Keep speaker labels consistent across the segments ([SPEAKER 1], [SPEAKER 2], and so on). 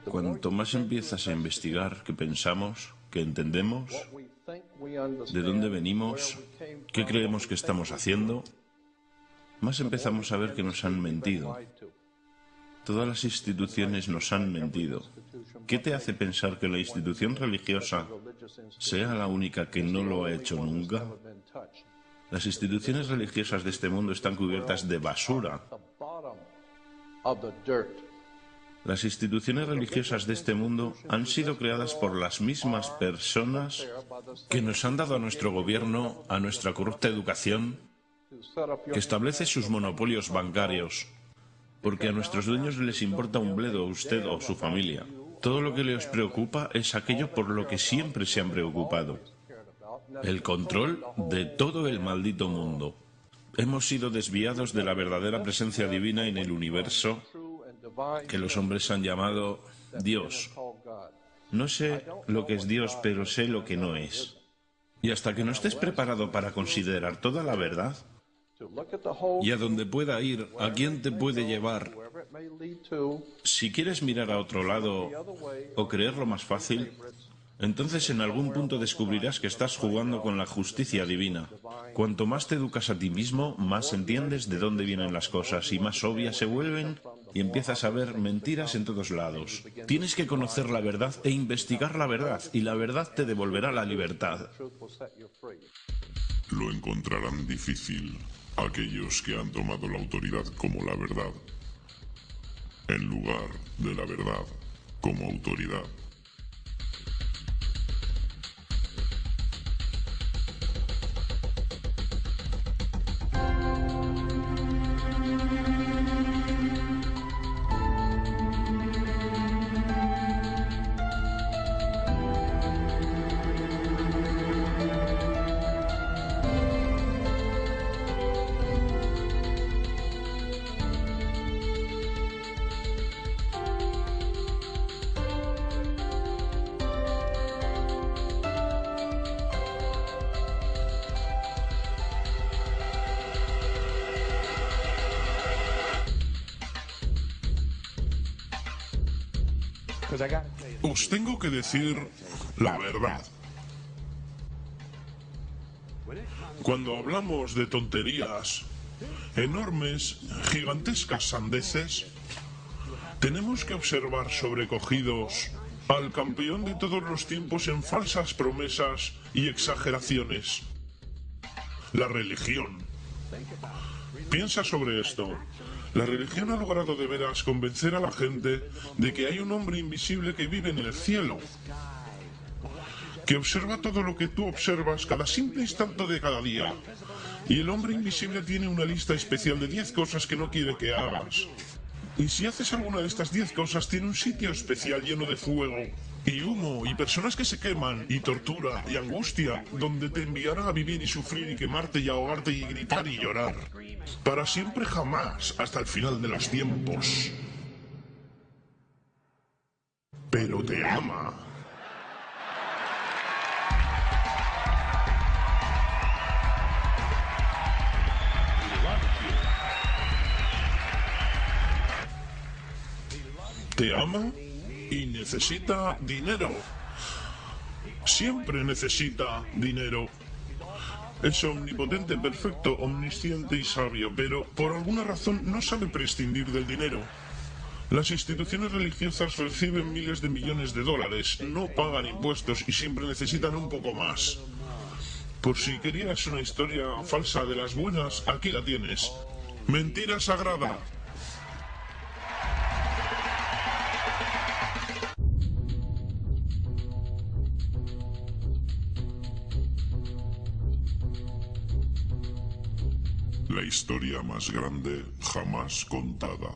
[SPEAKER 1] Cuanto más empiezas a investigar qué pensamos, qué entendemos, de dónde venimos, qué creemos que estamos haciendo, más empezamos a ver que nos han mentido. Todas las instituciones nos han mentido. ¿Qué te hace pensar que la institución religiosa sea la única que no lo ha hecho nunca? Las instituciones religiosas de este mundo están cubiertas de basura. Las instituciones religiosas de este mundo han sido creadas por las mismas personas que nos han dado a nuestro gobierno, a nuestra corrupta educación, que establece sus monopolios bancarios, porque a nuestros dueños les importa un bledo a usted o su familia. Todo lo que les preocupa es aquello por lo que siempre se han preocupado: el control de todo el maldito mundo. Hemos sido desviados de la verdadera presencia divina en el universo, que los hombres han llamado Dios. No sé lo que es Dios, pero sé lo que no es. Y hasta que no estés preparado para considerar toda la verdad, y a donde pueda ir, a quién te puede llevar, si quieres mirar a otro lado o creerlo más fácil, entonces en algún punto descubrirás que estás jugando con la justicia divina. Cuanto más te educas a ti mismo, más entiendes de dónde vienen las cosas y más obvias se vuelven, y empiezas a ver mentiras en todos lados. Tienes que conocer la verdad e investigar la verdad, y la verdad te devolverá la libertad.
[SPEAKER 2] Lo encontrarán difícil aquellos que han tomado la autoridad como la verdad, en lugar de la verdad como autoridad. Os tengo que decir la verdad. Cuando hablamos de tonterías, enormes, gigantescas sandeces, tenemos que observar sobrecogidos al campeón de todos los tiempos en falsas promesas y exageraciones: la religión. Piensa sobre esto. La religión ha logrado de veras convencer a la gente de que hay un hombre invisible que vive en el cielo, que observa todo lo que tú observas cada simple instante de cada día. Y el hombre invisible tiene una lista especial de 10 cosas que no quiere que hagas. Y si haces alguna de estas 10 cosas, tiene un sitio especial lleno de fuego y humo y personas que se queman y tortura y angustia, donde te enviará a vivir y sufrir y quemarte y ahogarte y gritar y llorar. Para siempre jamás, hasta el final de los tiempos. Pero te ama. Te ama y necesita dinero. Siempre necesita dinero. Es omnipotente, perfecto, omnisciente y sabio, pero por alguna razón no sabe prescindir del dinero. Las instituciones religiosas reciben miles de millones de dólares, no pagan impuestos y siempre necesitan un poco más. Por si querías una historia falsa de las buenas, aquí la tienes. Mentira sagrada. La historia más grande jamás contada.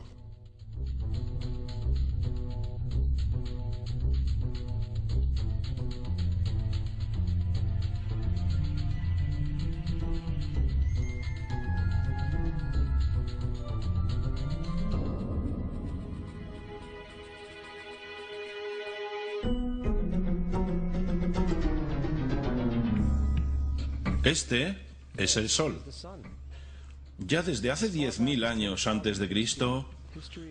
[SPEAKER 1] Este es el Sol. Ya desde hace 10.000 años antes de Cristo,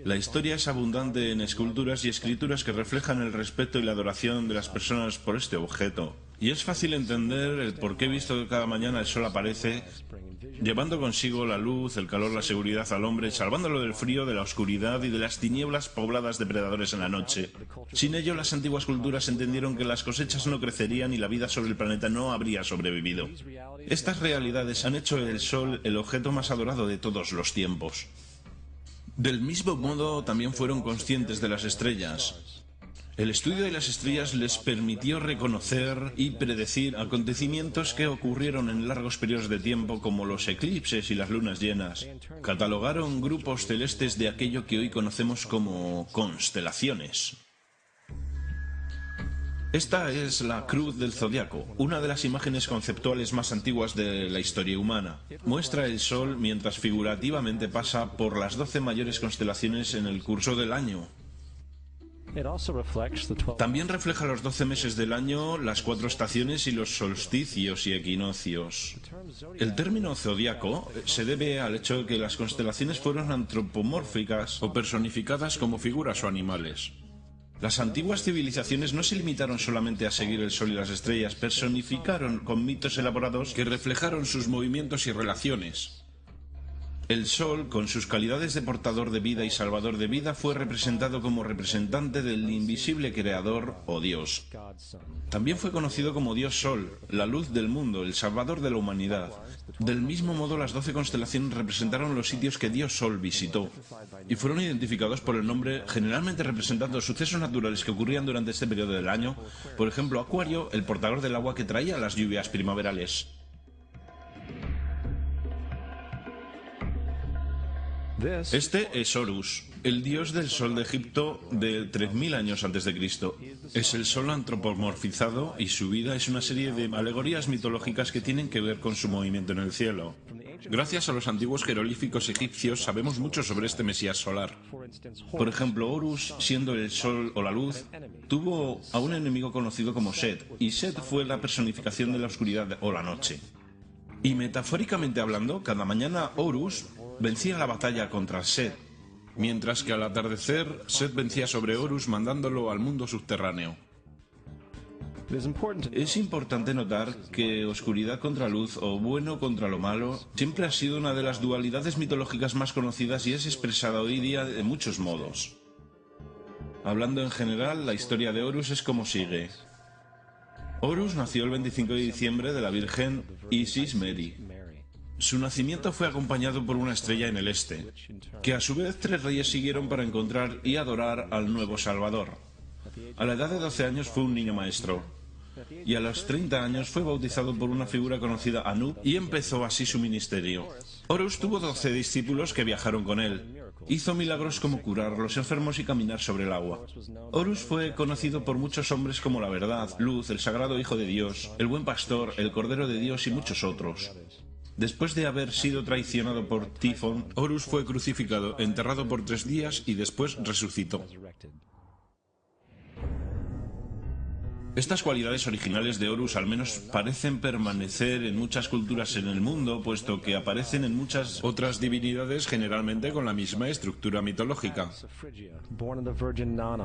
[SPEAKER 1] La historia es abundante en esculturas y escrituras que reflejan el respeto y la adoración de las personas por este objeto. Y es fácil entender el por qué, visto que cada mañana el sol aparece, llevando consigo la luz, el calor, la seguridad al hombre, salvándolo del frío, de la oscuridad y de las tinieblas pobladas de predadores en la noche. Sin ello, las antiguas culturas entendieron que las cosechas no crecerían y la vida sobre el planeta no habría sobrevivido. Estas realidades han hecho del sol el objeto más adorado de todos los tiempos. Del mismo modo, también fueron conscientes de las estrellas. El estudio de las estrellas les permitió reconocer y predecir acontecimientos que ocurrieron en largos periodos de tiempo, como los eclipses y las lunas llenas. Catalogaron grupos celestes de aquello que hoy conocemos como constelaciones. Esta es la Cruz del Zodiaco, una de las imágenes conceptuales más antiguas de la historia humana. Muestra el Sol mientras figurativamente pasa por las 12 mayores constelaciones en el curso del año. También refleja los 12 meses del año, las 4 estaciones y los solsticios y equinoccios. El término zodiaco se debe al hecho de que las constelaciones fueron antropomórficas o personificadas como figuras o animales. Las antiguas civilizaciones no se limitaron solamente a seguir el sol y las estrellas, personificaron con mitos elaborados que reflejaron sus movimientos y relaciones. El sol, con sus calidades de portador de vida y salvador de vida, fue representado como representante del invisible creador o Dios. También fue conocido como Dios Sol, la luz del mundo, el salvador de la humanidad. Del mismo modo, las 12 constelaciones representaron los sitios que Dios Sol visitó y fueron identificados por el nombre, generalmente representando sucesos naturales que ocurrían durante este periodo del año. Por ejemplo, Acuario, el portador del agua que traía las lluvias primaverales. Este es Horus, el dios del sol de Egipto de 3000 años antes de Cristo. Es el sol antropomorfizado y su vida es una serie de alegorías mitológicas que tienen que ver con su movimiento en el cielo. Gracias a los antiguos jeroglíficos egipcios sabemos mucho sobre este mesías solar. Por ejemplo, Horus, siendo el sol o la luz, tuvo a un enemigo conocido como Set, y Set fue la personificación de la oscuridad o la noche. Y metafóricamente hablando, cada mañana Horus vencía la batalla contra Set, mientras que al atardecer Set vencía sobre Horus mandándolo al mundo subterráneo. Es importante notar que oscuridad contra luz o bueno contra lo malo siempre ha sido una de las dualidades mitológicas más conocidas y es expresada hoy día de muchos modos. Hablando en general, la historia de Horus es como sigue. Horus nació el 25 de diciembre de la Virgen Isis Meri. Su nacimiento fue acompañado por una estrella en el este, que a su vez 3 reyes siguieron para encontrar y adorar al nuevo Salvador. A la edad de 12 años fue un niño maestro, y a los 30 años fue bautizado por una figura conocida Anub y empezó así su ministerio. Horus tuvo 12 discípulos que viajaron con él. Hizo milagros como curar a los enfermos y caminar sobre el agua. Horus fue conocido por muchos hombres como la verdad, luz, el sagrado Hijo de Dios, el buen pastor, el Cordero de Dios y muchos otros. Después de haber sido traicionado por Tifón, Horus fue crucificado, enterrado por 3 días y después resucitó. Estas cualidades originales de Horus al menos parecen permanecer en muchas culturas en el mundo, puesto que aparecen en muchas otras divinidades generalmente con la misma estructura mitológica.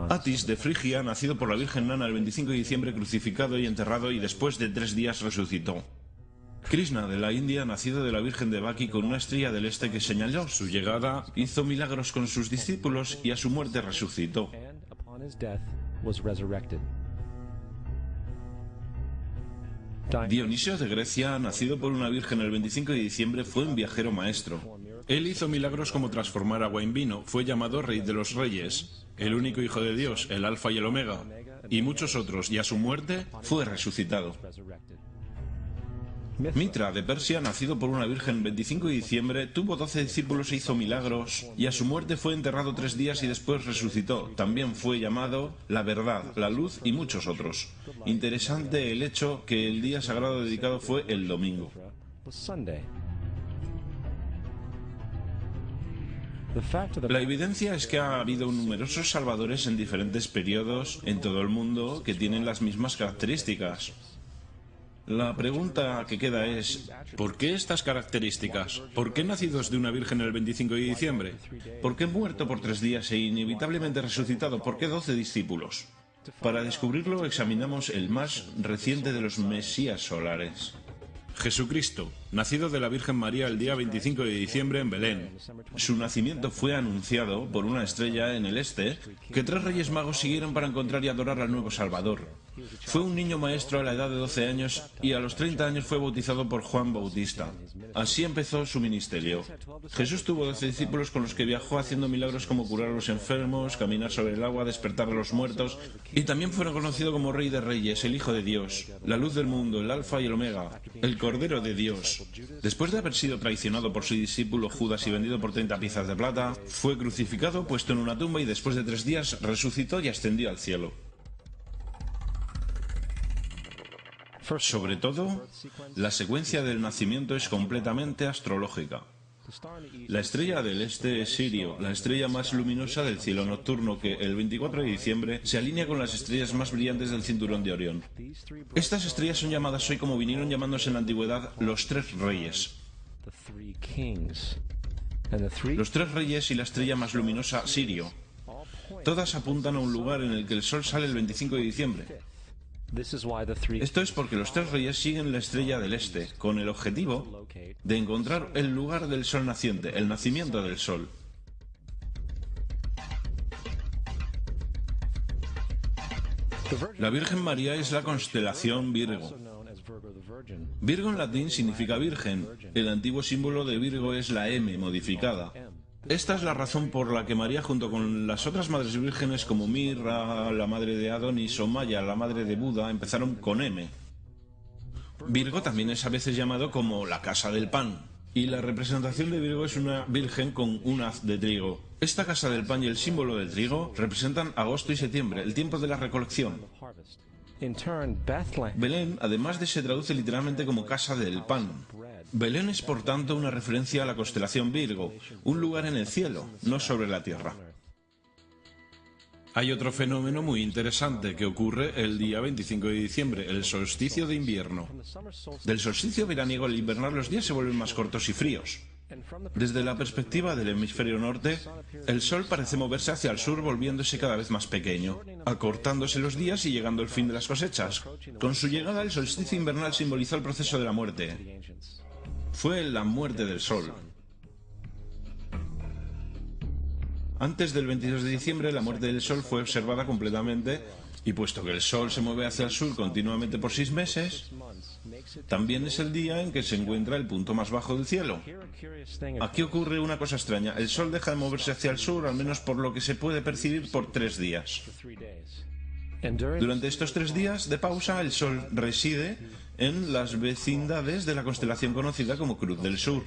[SPEAKER 1] Atis de Frigia, nacido por la Virgen Nana el 25 de diciembre, crucificado y enterrado y después de 3 días resucitó. Krishna de la India, nacido de la Virgen de Baki con una estrella del este que señaló su llegada, hizo milagros con sus discípulos y a su muerte resucitó. Dionisio de Grecia, nacido por una virgen el 25 de diciembre, fue un viajero maestro. Él hizo milagros como transformar agua en vino, fue llamado Rey de los Reyes, el único Hijo de Dios, el Alfa y el Omega, y muchos otros, y a su muerte fue resucitado. Mitra de Persia, nacido por una virgen el 25 de diciembre, tuvo 12 discípulos e hizo milagros, y a su muerte fue enterrado 3 días y después resucitó. También fue llamado la verdad, la luz y muchos otros. Interesante el hecho que el día sagrado dedicado fue el domingo. La evidencia es que ha habido numerosos salvadores en diferentes periodos en todo el mundo que tienen las mismas características. La pregunta que queda es, ¿por qué estas características? ¿Por qué nacidos de una virgen el 25 de diciembre? ¿Por qué muerto por 3 días e inevitablemente resucitado? ¿Por qué 12 discípulos? Para descubrirlo examinamos el más reciente de los Mesías solares. Jesucristo, nacido de la Virgen María el día 25 de diciembre en Belén. Su nacimiento fue anunciado por una estrella en el este que 3 reyes magos siguieron para encontrar y adorar al nuevo Salvador. Fue un niño maestro a la edad de 12 años y a los 30 años fue bautizado por Juan Bautista. Así empezó su ministerio. Jesús tuvo 12 discípulos con los que viajó haciendo milagros como curar a los enfermos, caminar sobre el agua, despertar a los muertos, y también fue reconocido como Rey de Reyes, el Hijo de Dios, la luz del mundo, el Alfa y el Omega, el Cordero de Dios. Después de haber sido traicionado por su discípulo Judas y vendido por 30 piezas de plata, fue crucificado, puesto en una tumba y después de 3 días resucitó y ascendió al cielo. Sobre todo, la secuencia del nacimiento es completamente astrológica. La estrella del este es Sirio, la estrella más luminosa del cielo nocturno que el 24 de diciembre se alinea con las estrellas más brillantes del cinturón de Orión. Estas estrellas son llamadas hoy, como vinieron llamándose en la antigüedad, los 3 reyes. Los 3 reyes y la estrella más luminosa, Sirio. Todas apuntan a un lugar en el que el sol sale el 25 de diciembre. Esto es porque los 3 reyes siguen la estrella del este, con el objetivo de encontrar el lugar del sol naciente, el nacimiento del sol. La Virgen María es la constelación Virgo. Virgo en latín significa virgen. El antiguo símbolo de Virgo es la M modificada. Esta es la razón por la que María, junto con las otras madres vírgenes como Mirra, la madre de Adonis, o Maya, la madre de Buda, empezaron con M. Virgo también es a veces llamado como la casa del pan, y la representación de Virgo es una virgen con un haz de trigo. Esta casa del pan y el símbolo del trigo representan agosto y septiembre, el tiempo de la recolección. Belén, además se traduce literalmente como casa del pan. Belén es por tanto una referencia a la constelación Virgo, un lugar en el cielo, no sobre la tierra. Hay otro fenómeno muy interesante que ocurre el día 25 de diciembre, el solsticio de invierno. Del solsticio veraniego al invernal los días se vuelven más cortos y fríos. Desde la perspectiva del hemisferio norte, el sol parece moverse hacia el sur volviéndose cada vez más pequeño, acortándose los días y llegando el fin de las cosechas. Con su llegada el solsticio invernal simbolizó el proceso de la muerte. Fue la muerte del sol. Antes del 22 de diciembre la muerte del sol fue observada completamente y puesto que el sol se mueve hacia el sur continuamente por 6 meses, también es el día en que se encuentra el punto más bajo del cielo. Aquí ocurre una cosa extraña, el sol deja de moverse hacia el sur, al menos por lo que se puede percibir, por 3 días. Durante estos 3 días de pausa, el sol reside en las vecindades de la constelación conocida como Cruz del Sur.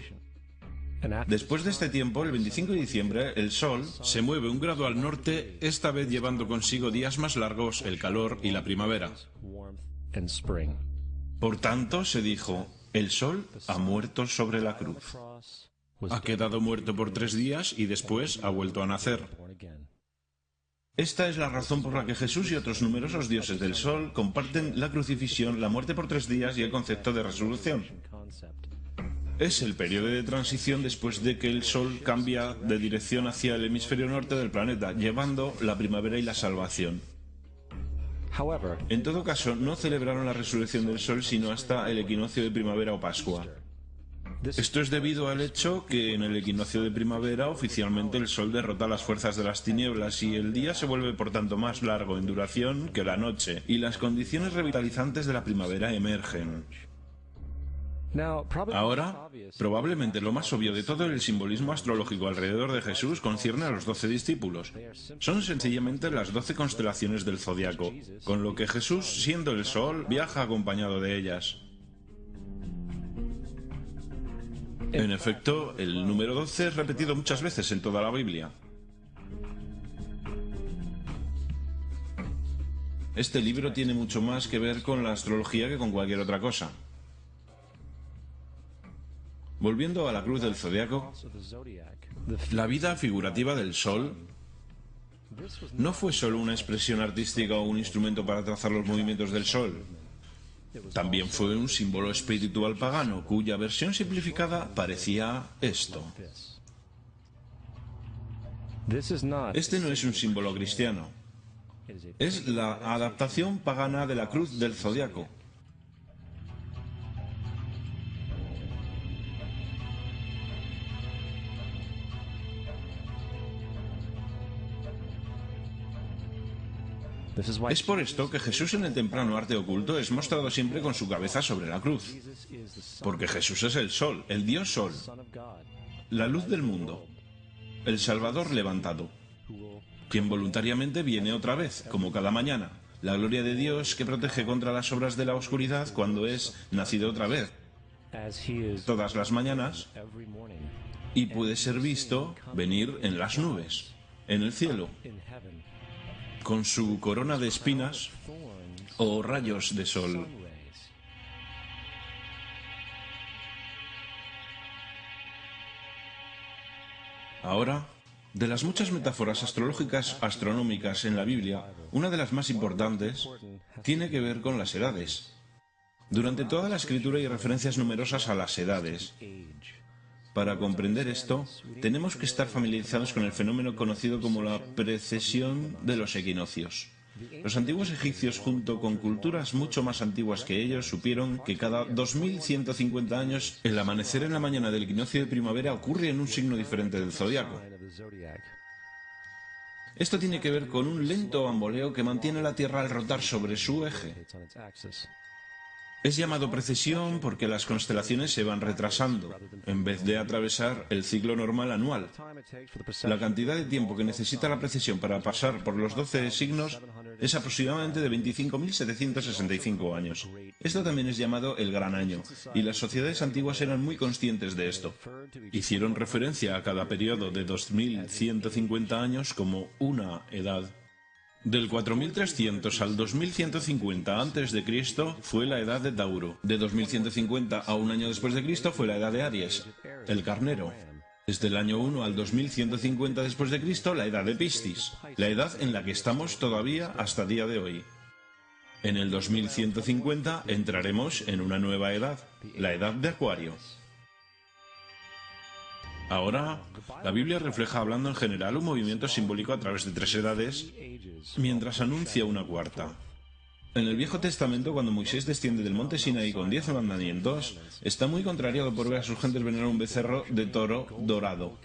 [SPEAKER 1] Después de este tiempo, el 25 de diciembre, el Sol se mueve 1 grado al norte, esta vez llevando consigo días más largos, el calor y la primavera. Por tanto, se dijo, el Sol ha muerto sobre la cruz. Ha quedado muerto por 3 días y después ha vuelto a nacer. Esta es la razón por la que Jesús y otros numerosos dioses del Sol comparten la crucifixión, la muerte por 3 días y el concepto de resurrección. Es el periodo de transición después de que el Sol cambia de dirección hacia el hemisferio norte del planeta, llevando la primavera y la salvación. En todo caso, no celebraron la resurrección del Sol sino hasta el equinoccio de primavera o Pascua. Esto es debido al hecho que en el equinoccio de primavera oficialmente el Sol derrota las fuerzas de las tinieblas y el día se vuelve por tanto más largo en duración que la noche, y las condiciones revitalizantes de la primavera emergen. Ahora, probablemente lo más obvio de todo el simbolismo astrológico alrededor de Jesús concierne a los 12 discípulos. Son sencillamente las 12 constelaciones del zodiaco, con lo que Jesús, siendo el Sol, viaja acompañado de ellas. En efecto, el número 12 es repetido muchas veces en toda la Biblia. Este libro tiene mucho más que ver con la astrología que con cualquier otra cosa. Volviendo a la cruz del zodiaco, la vida figurativa del Sol no fue solo una expresión artística o un instrumento para trazar los movimientos del Sol. También fue un símbolo espiritual pagano, cuya versión simplificada parecía esto. Este no es un símbolo cristiano. Es la adaptación pagana de la cruz del zodiaco. Es por esto que Jesús en el temprano arte oculto es mostrado siempre con su cabeza sobre la cruz. Porque Jesús es el sol, el Dios Sol, la luz del mundo, el Salvador levantado, quien voluntariamente viene otra vez, como cada mañana, la gloria de Dios que protege contra las obras de la oscuridad cuando es nacido otra vez, todas las mañanas, y puede ser visto venir en las nubes, en el cielo, con su corona de espinas o rayos de sol. Ahora, de las muchas metáforas astrológicas astronómicas en la Biblia, una de las más importantes tiene que ver con las edades. Durante toda la escritura hay referencias numerosas a las edades. Para comprender esto, tenemos que estar familiarizados con el fenómeno conocido como la precesión de los equinoccios. Los antiguos egipcios, junto con culturas mucho más antiguas que ellos, supieron que cada 2150 años el amanecer en la mañana del equinoccio de primavera ocurre en un signo diferente del zodiaco. Esto tiene que ver con un lento bamboleo que mantiene la Tierra al rotar sobre su eje. Es llamado precesión porque las constelaciones se van retrasando, en vez de atravesar el ciclo normal anual. La cantidad de tiempo que necesita la precesión para pasar por los 12 signos es aproximadamente de 25.765 años. Esto también es llamado el Gran Año, y las sociedades antiguas eran muy conscientes de esto. Hicieron referencia a cada periodo de 2150 años como una edad. Del 4300 al 2150 a.C. fue la edad de Tauro. De 2150 a un año después de Cristo fue la edad de Aries, el carnero. Desde el año 1 al 2150 después de Cristo, la edad de Piscis, la edad en la que estamos todavía hasta día de hoy. En el 2150 entraremos en una nueva edad, la edad de Acuario. Ahora, la Biblia refleja, hablando en general, un movimiento simbólico a través de 3 edades, mientras anuncia una cuarta. En el Viejo Testamento, cuando Moisés desciende del monte Sinaí con 10 mandamientos, está muy contrariado por ver a sus gentes venerar un becerro de toro dorado.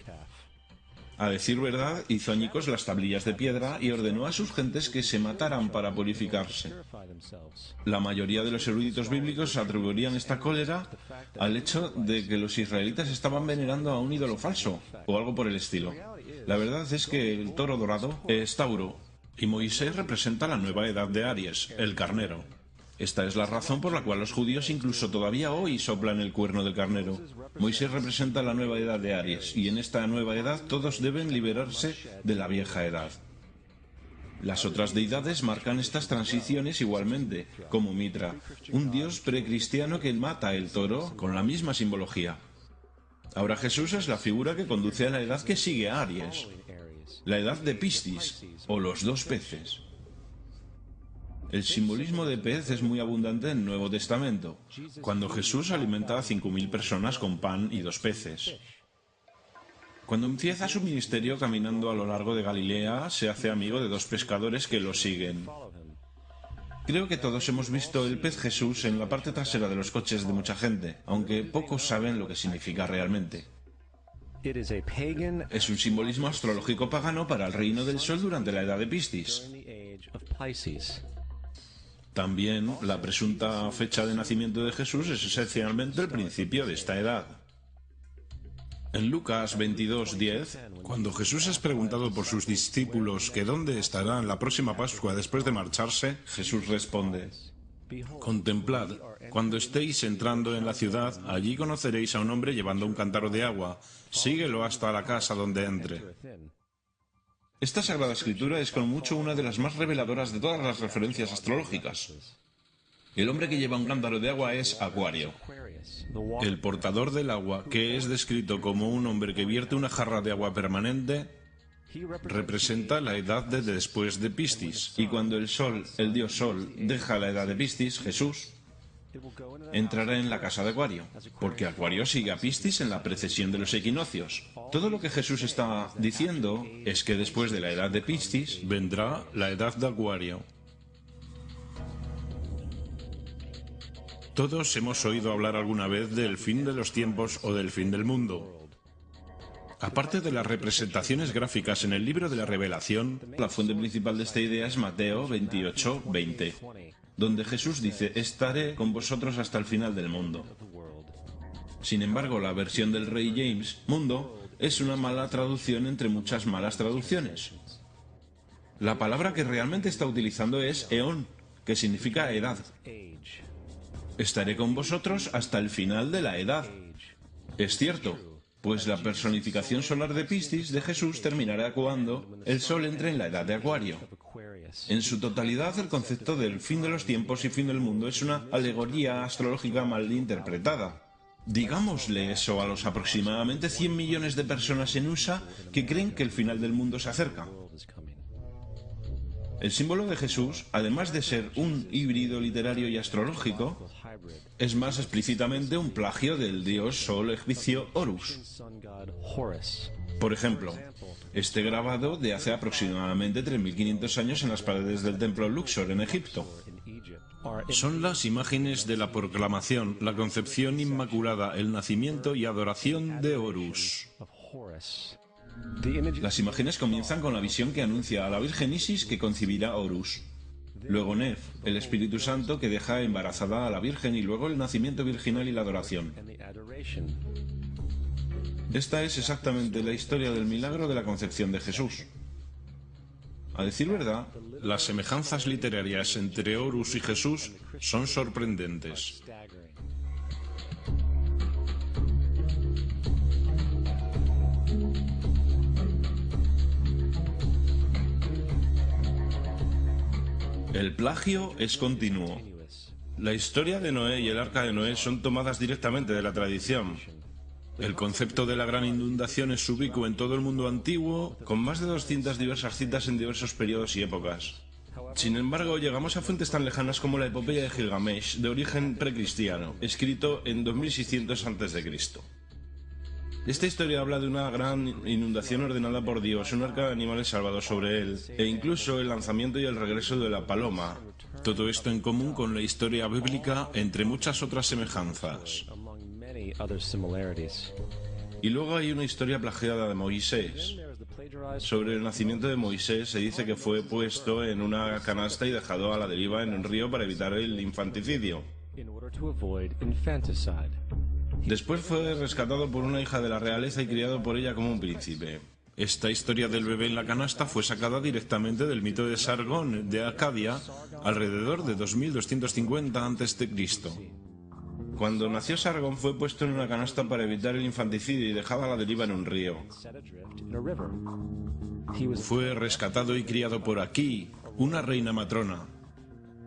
[SPEAKER 1] A decir verdad, hizo añicos las tablillas de piedra y ordenó a sus gentes que se mataran para purificarse. La mayoría de los eruditos bíblicos atribuirían esta cólera al hecho de que los israelitas estaban venerando a un ídolo falso, o algo por el estilo. La verdad es que el toro dorado es Tauro, y Moisés representa la nueva edad de Aries, el carnero. Esta es la razón por la cual los judíos incluso todavía hoy soplan el cuerno del carnero. Moisés representa la nueva edad de Aries, y en esta nueva edad todos deben liberarse de la vieja edad. Las otras deidades marcan estas transiciones igualmente, como Mitra, un dios precristiano que mata el toro con la misma simbología. Ahora Jesús es la figura que conduce a la edad que sigue a Aries, la edad de Piscis, o los 2 peces. El simbolismo de pez es muy abundante en el Nuevo Testamento, cuando Jesús alimenta a 5.000 personas con pan y 2 peces. Cuando empieza su ministerio caminando a lo largo de Galilea, se hace amigo de 2 pescadores que lo siguen. Creo que todos hemos visto el pez Jesús en la parte trasera de los coches de mucha gente, aunque pocos saben lo que significa realmente. Es un simbolismo astrológico pagano para el reino del sol durante la edad de Piscis. También la presunta fecha de nacimiento de Jesús es esencialmente el principio de esta edad. En Lucas 22:10, cuando Jesús es preguntado por sus discípulos que dónde estarán la próxima Pascua después de marcharse, Jesús responde: «Contemplad, cuando estéis entrando en la ciudad, allí conoceréis a un hombre llevando un cántaro de agua. Síguelo hasta la casa donde entre». Esta Sagrada Escritura es con mucho una de las más reveladoras de todas las referencias astrológicas. El hombre que lleva un cántaro de agua es Acuario. El portador del agua, que es descrito como un hombre que vierte una jarra de agua permanente, representa la edad de después de Piscis. Y cuando el Sol, el dios Sol, deja la edad de Piscis, Jesús, entrará en la casa de Acuario, porque Acuario sigue a Piscis en la precesión de los equinoccios. Todo lo que Jesús está diciendo es que después de la edad de Piscis vendrá la edad de Acuario. Todos hemos oído hablar alguna vez del fin de los tiempos o del fin del mundo. Aparte de las representaciones gráficas en el libro de la Revelación, la fuente principal de esta idea es Mateo 28:20, donde Jesús dice: estaré con vosotros hasta el final del mundo. Sin embargo, la versión del Rey James, mundo, es una mala traducción entre muchas malas traducciones. La palabra que realmente está utilizando es eón, que significa edad. Estaré con vosotros hasta el final de la edad. Es cierto, pues la personificación solar de Piscis de Jesús terminará cuando el Sol entre en la edad de Acuario. En su totalidad, el concepto del fin de los tiempos y fin del mundo es una alegoría astrológica mal interpretada. Digámosle eso a los aproximadamente 100 millones de personas en USA que creen que el final del mundo se acerca. El símbolo de Jesús, además de ser un híbrido literario y astrológico, es más explícitamente un plagio del dios sol egipcio Horus. Por ejemplo, este grabado de hace aproximadamente 3.500 años en las paredes del templo Luxor en Egipto. Son las imágenes de la proclamación, la concepción inmaculada, el nacimiento y adoración de Horus. Las imágenes comienzan con la visión que anuncia a la Virgen Isis que concebirá Horus. Luego Nef, el Espíritu Santo que deja embarazada a la Virgen, y luego el nacimiento virginal y la adoración. Esta es exactamente la historia del milagro de la concepción de Jesús. A decir verdad, las semejanzas literarias entre Horus y Jesús son sorprendentes. El plagio es continuo. La historia de Noé y el arca de Noé son tomadas directamente de la tradición. El concepto de la gran inundación es ubicuo en todo el mundo antiguo, con más de 200 diversas citas en diversos periodos y épocas. Sin embargo, llegamos a fuentes tan lejanas como la epopeya de Gilgamesh, de origen precristiano, escrito en 2600 a.C. Esta historia habla de una gran inundación ordenada por Dios, un arca de animales salvados sobre él, e incluso el lanzamiento y el regreso de la paloma. Todo esto en común con la historia bíblica, entre muchas otras semejanzas. Y luego hay una historia plagiada de Moisés. Sobre el nacimiento de Moisés se dice que fue puesto en una canasta y dejado a la deriva en un río para evitar el infanticidio. Después fue rescatado por una hija de la realeza y criado por ella como un príncipe. Esta historia del bebé en la canasta fue sacada directamente del mito de Sargón de Acadia, alrededor de 2250 a.C. Cuando nació Sargón fue puesto en una canasta para evitar el infanticidio y dejado a la deriva en un río. Fue rescatado y criado por Aquí, una reina matrona.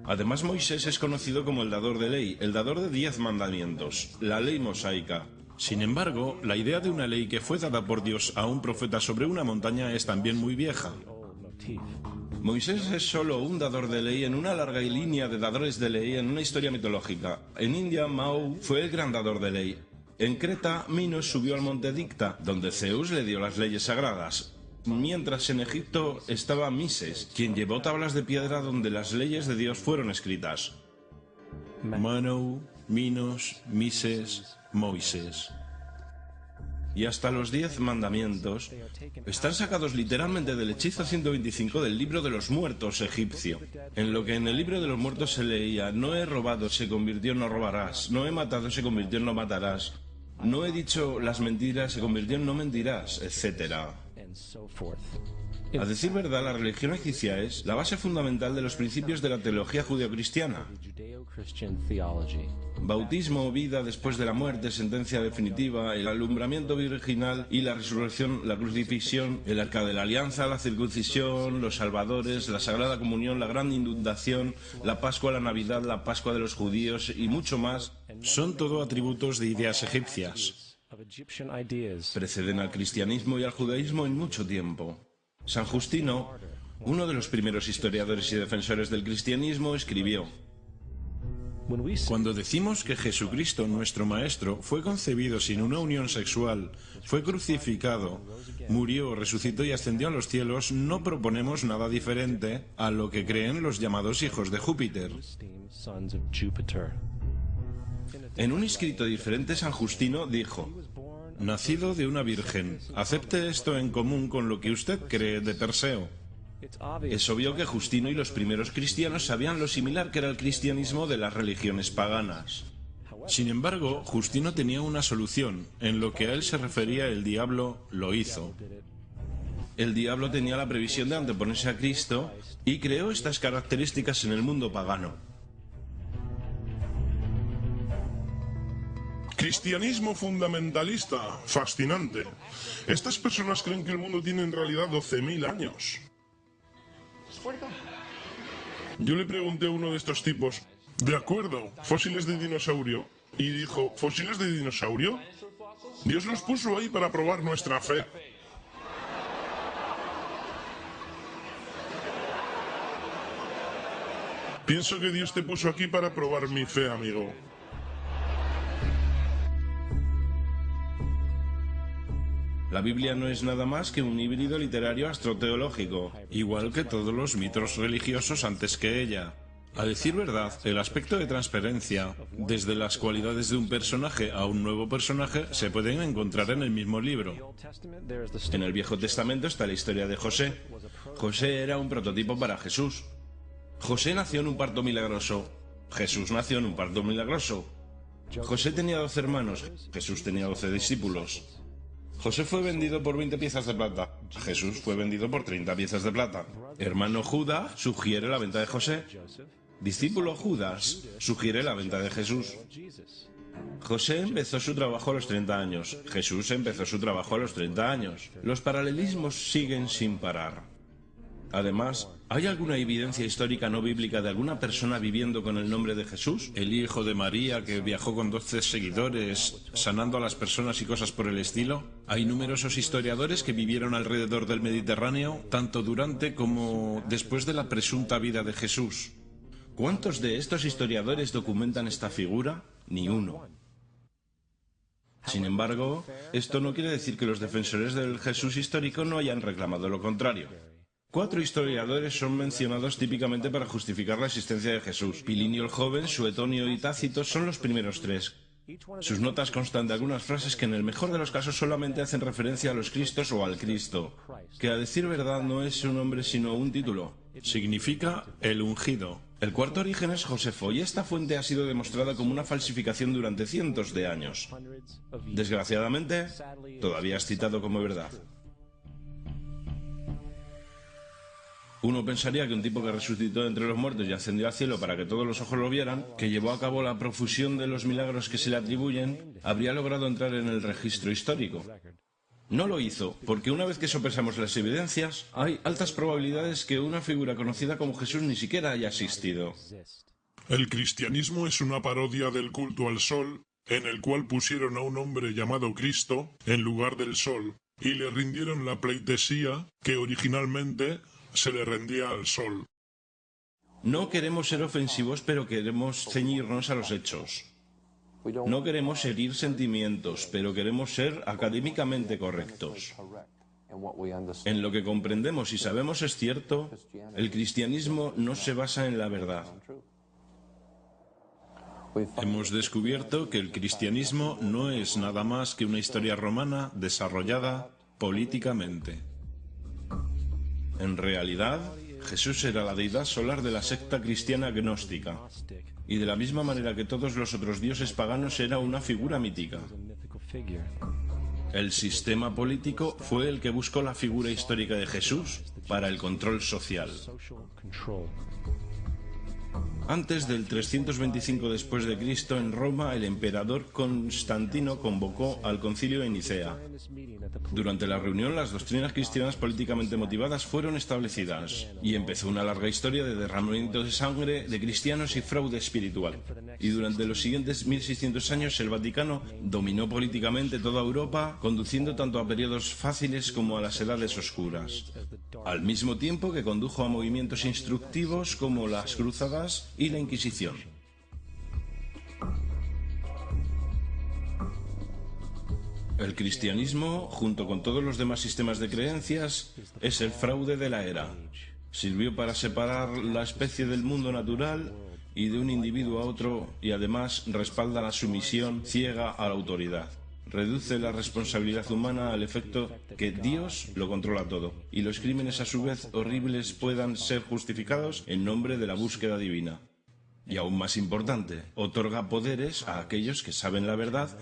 [SPEAKER 1] Además, Moisés es conocido como el dador de ley, el dador de 10 mandamientos, la ley mosaica. Sin embargo, la idea de una ley que fue dada por Dios a un profeta sobre una montaña es también muy vieja. Moisés es solo un dador de ley en una larga línea de dadores de ley en una historia mitológica. En India, Mao fue el gran dador de ley. En Creta, Minos subió al monte Dicta, donde Zeus le dio las leyes sagradas. Mientras en Egipto estaba Mises, quien llevó tablas de piedra donde las leyes de Dios fueron escritas. Manu, Minos, Mises, Moisés. Y hasta los 10 mandamientos están sacados literalmente del hechizo 125 del libro de los muertos egipcio. En lo que en el libro de los muertos se leía: no he robado, se convirtió en no robarás; no he matado, se convirtió en no matarás; no he dicho las mentiras, se convirtió en no mentirás, etc. A decir verdad, la religión egipcia es la base fundamental de los principios de la teología judeocristiana. Bautismo, vida después de la muerte, sentencia definitiva, el alumbramiento virginal y la resurrección, la crucifixión, el arca de la alianza, la circuncisión, los salvadores, la sagrada comunión, la gran inundación, la Pascua, la Navidad, la Pascua de los judíos y mucho más, son todo atributos de ideas egipcias. Preceden al cristianismo y al judaísmo en mucho tiempo. San Justino, uno de los primeros historiadores y defensores del cristianismo, escribió: Cuando decimos que Jesucristo, nuestro Maestro, fue concebido sin una unión sexual, fue crucificado, murió, resucitó y ascendió a los cielos, no proponemos nada diferente a lo que creen los llamados hijos de Júpiter. En un escrito diferente, San Justino dijo: nacido de una virgen, acepte esto en común con lo que usted cree de Perseo. Es obvio que Justino y los primeros cristianos sabían lo similar que era el cristianismo de las religiones paganas. Sin embargo, Justino tenía una solución. En lo que a él se refería, el diablo lo hizo. El diablo tenía la previsión de anteponerse a Cristo y creó estas características en el mundo pagano.
[SPEAKER 2] Cristianismo fundamentalista, fascinante. Estas personas creen que el mundo tiene en realidad 12.000 años. Yo le pregunté a uno de estos tipos, de acuerdo, fósiles de dinosaurio, y dijo, ¿fósiles de dinosaurio? Dios los puso ahí para probar nuestra fe. Pienso que Dios te puso aquí para probar mi fe, amigo.
[SPEAKER 1] La Biblia no es nada más que un híbrido literario astroteológico, igual que todos los mitos religiosos antes que ella. A decir verdad, el aspecto de transferencia, desde las cualidades de un personaje a un nuevo personaje, se pueden encontrar en el mismo libro. En el Viejo Testamento está la historia de José. José era un prototipo para Jesús. José nació en un parto milagroso. Jesús nació en un parto milagroso. José tenía 12 hermanos. Jesús tenía 12 discípulos. José fue vendido por 20 piezas de plata. Jesús fue vendido por 30 piezas de plata. Hermano Judas sugiere la venta de José. Discípulo Judas sugiere la venta de Jesús. José empezó su trabajo a los 30 años. Jesús empezó su trabajo a los 30 años. Los paralelismos siguen sin parar. Además, ¿hay alguna evidencia histórica no bíblica de alguna persona viviendo con el nombre de Jesús? El hijo de María que viajó con 12 seguidores, sanando a las personas y cosas por el estilo. Hay numerosos historiadores que vivieron alrededor del Mediterráneo, tanto durante como después de la presunta vida de Jesús. ¿Cuántos de estos historiadores documentan esta figura? Ni uno. Sin embargo, esto no quiere decir que los defensores del Jesús histórico no hayan reclamado lo contrario. 4 historiadores son mencionados típicamente para justificar la existencia de Jesús. Pilinio el Joven, Suetonio y Tácito son los primeros 3. Sus notas constan de algunas frases que en el mejor de los casos solamente hacen referencia a los Cristos o al Cristo, que a decir verdad no es un nombre sino un título. Significa el ungido. El cuarto origen es Josefo y esta fuente ha sido demostrada como una falsificación durante cientos de años. Desgraciadamente, todavía es citado como verdad. Uno pensaría que un tipo que resucitó de entre los muertos y ascendió al cielo para que todos los ojos lo vieran, que llevó a cabo la profusión de los milagros que se le atribuyen, habría logrado entrar en el registro histórico. No lo hizo, porque una vez que sopesamos las evidencias, hay altas probabilidades que una figura conocida como Jesús ni siquiera haya existido.
[SPEAKER 2] El cristianismo es una parodia del culto al sol, en el cual pusieron a un hombre llamado Cristo en lugar del sol, y le rindieron la pleitesía que originalmente se le rendía al sol.
[SPEAKER 1] No queremos ser ofensivos, pero queremos ceñirnos a los hechos. No queremos herir sentimientos, pero queremos ser académicamente correctos. En lo que comprendemos y sabemos es cierto, el cristianismo no se basa en la verdad. Hemos descubierto que el cristianismo no es nada más que una historia romana desarrollada políticamente. En realidad, Jesús era la deidad solar de la secta cristiana gnóstica, y de la misma manera que todos los otros dioses paganos era una figura mítica. El sistema político fue el que buscó la figura histórica de Jesús para el control social. Antes del 325 después de Cristo, en Roma, el emperador Constantino convocó al concilio de Nicea. Durante la reunión, las doctrinas cristianas políticamente motivadas fueron establecidas, y empezó una larga historia de derramamiento de sangre de cristianos y fraude espiritual. Y durante los siguientes 1600 años, el Vaticano dominó políticamente toda Europa, conduciendo tanto a periodos fáciles como a las edades oscuras, al mismo tiempo que condujo a movimientos instructivos como las cruzadas y la Inquisición. El cristianismo, junto con todos los demás sistemas de creencias, es el fraude de la era. Sirvió para separar la especie del mundo natural y de un individuo a otro, y además respalda la sumisión ciega a la autoridad. Reduce la responsabilidad humana al efecto que Dios lo controla todo, y los crímenes a su vez horribles puedan ser justificados en nombre de la búsqueda divina. Y aún más importante, otorga poderes a aquellos que saben la verdad,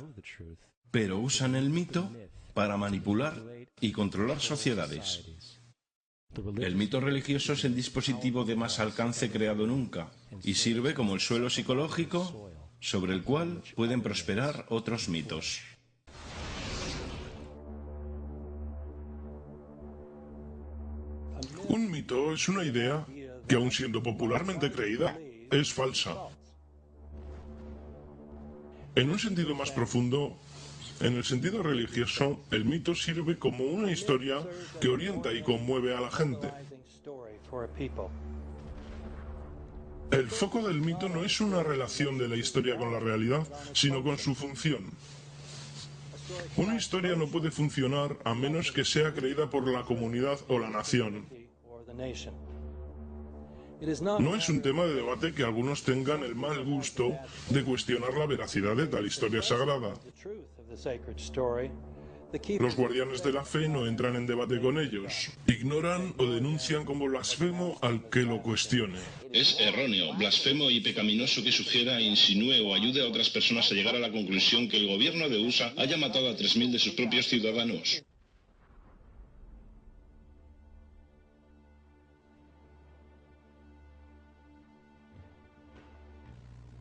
[SPEAKER 1] pero usan el mito para manipular y controlar sociedades. El mito religioso es el dispositivo de más alcance creado nunca y sirve como el suelo psicológico sobre el cual pueden prosperar otros mitos.
[SPEAKER 2] Un mito es una idea que, aun siendo popularmente creída, es falsa. En un sentido más profundo, en el sentido religioso, el mito sirve como una historia que orienta y conmueve a la gente. El foco del mito no es una relación de la historia con la realidad, sino con su función. Una historia no puede funcionar a menos que sea creída por la comunidad o la nación. No es un tema de debate que algunos tengan el mal gusto de cuestionar la veracidad de tal historia sagrada. Los guardianes de la fe no entran en debate con ellos. Ignoran o denuncian como blasfemo al que lo cuestione.
[SPEAKER 1] Es erróneo, blasfemo y pecaminoso que sugiera, insinúe o ayude a otras personas a llegar a la conclusión que el gobierno de USA haya matado a 3.000 de sus propios ciudadanos.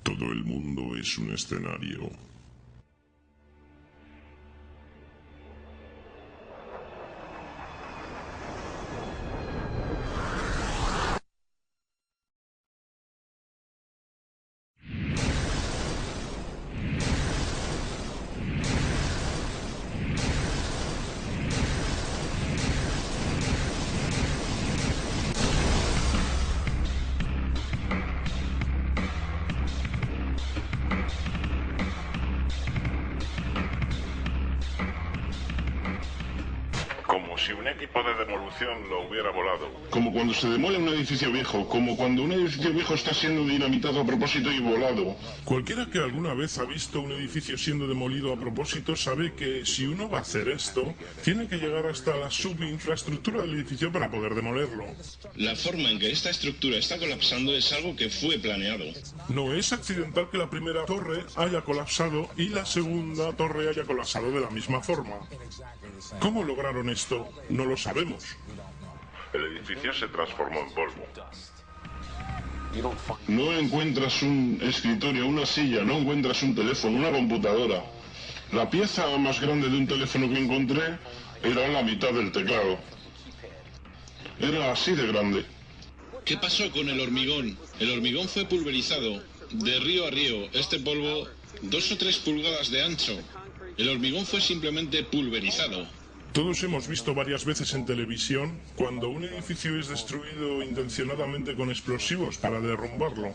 [SPEAKER 2] Todo el mundo es un escenario. Como si un equipo de demolición lo hubiera volado.
[SPEAKER 3] Como cuando se demole un edificio viejo, como cuando un edificio viejo está siendo dinamitado a propósito y volado.
[SPEAKER 2] Cualquiera que alguna vez ha visto un edificio siendo demolido a propósito sabe que si uno va a hacer esto, tiene que llegar hasta la subinfraestructura del edificio para poder demolerlo.
[SPEAKER 1] La forma en que esta estructura está colapsando es algo que fue planeado.
[SPEAKER 2] No es accidental que la primera torre haya colapsado y la segunda torre haya colapsado de la misma forma. ¿Cómo lograron esto? No lo sabemos. El edificio se transformó en polvo.
[SPEAKER 3] No encuentras un escritorio, una silla, no encuentras un teléfono, una computadora. La pieza más grande de un teléfono que encontré era la mitad del teclado. Era así de grande.
[SPEAKER 1] ¿Qué pasó con el hormigón? El hormigón fue pulverizado de río a río. Este polvo, 2 o 3 pulgadas de ancho. El hormigón fue simplemente pulverizado.
[SPEAKER 2] Todos hemos visto varias veces en televisión cuando un edificio es destruido intencionadamente con explosivos para derrumbarlo.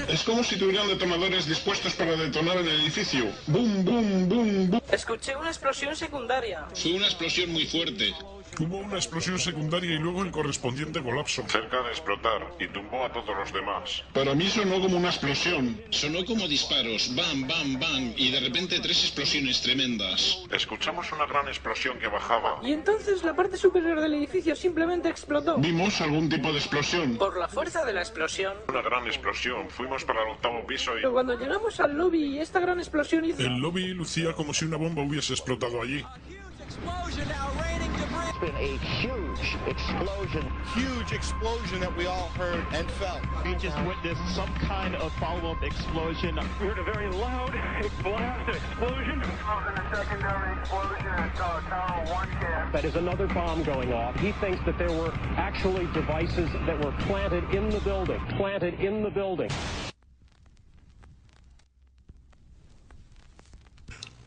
[SPEAKER 3] Es como si tuvieran detonadores dispuestos para detonar el edificio. ¡Bum, bum, bum, bum!
[SPEAKER 4] Escuché una explosión secundaria.
[SPEAKER 1] Fue una explosión muy fuerte.
[SPEAKER 2] Hubo una explosión secundaria y luego el correspondiente colapso. Cerca de explotar y tumbó a todos los demás.
[SPEAKER 3] Para mí sonó como una explosión.
[SPEAKER 1] Sonó como disparos, bam, bam, bam, y de repente 3 explosiones tremendas.
[SPEAKER 2] Escuchamos una gran explosión que bajaba.
[SPEAKER 4] Y entonces la parte superior del edificio simplemente explotó.
[SPEAKER 3] Vimos algún tipo de explosión.
[SPEAKER 4] Por la fuerza de la explosión.
[SPEAKER 2] Una gran explosión. Fuimos para el 8º piso y...
[SPEAKER 4] Pero cuando llegamos al lobby, esta gran explosión hizo...
[SPEAKER 2] El lobby lucía como si una bomba hubiese explotado allí.
[SPEAKER 5] Been a huge explosion that we all heard and felt.
[SPEAKER 6] We just witnessed some kind of follow-up explosion. We heard a very loud blast explosion.
[SPEAKER 7] And a secondary explosion at Tower 1 camp.
[SPEAKER 8] That is another bomb going off. He thinks that there were actually devices that were planted in the building.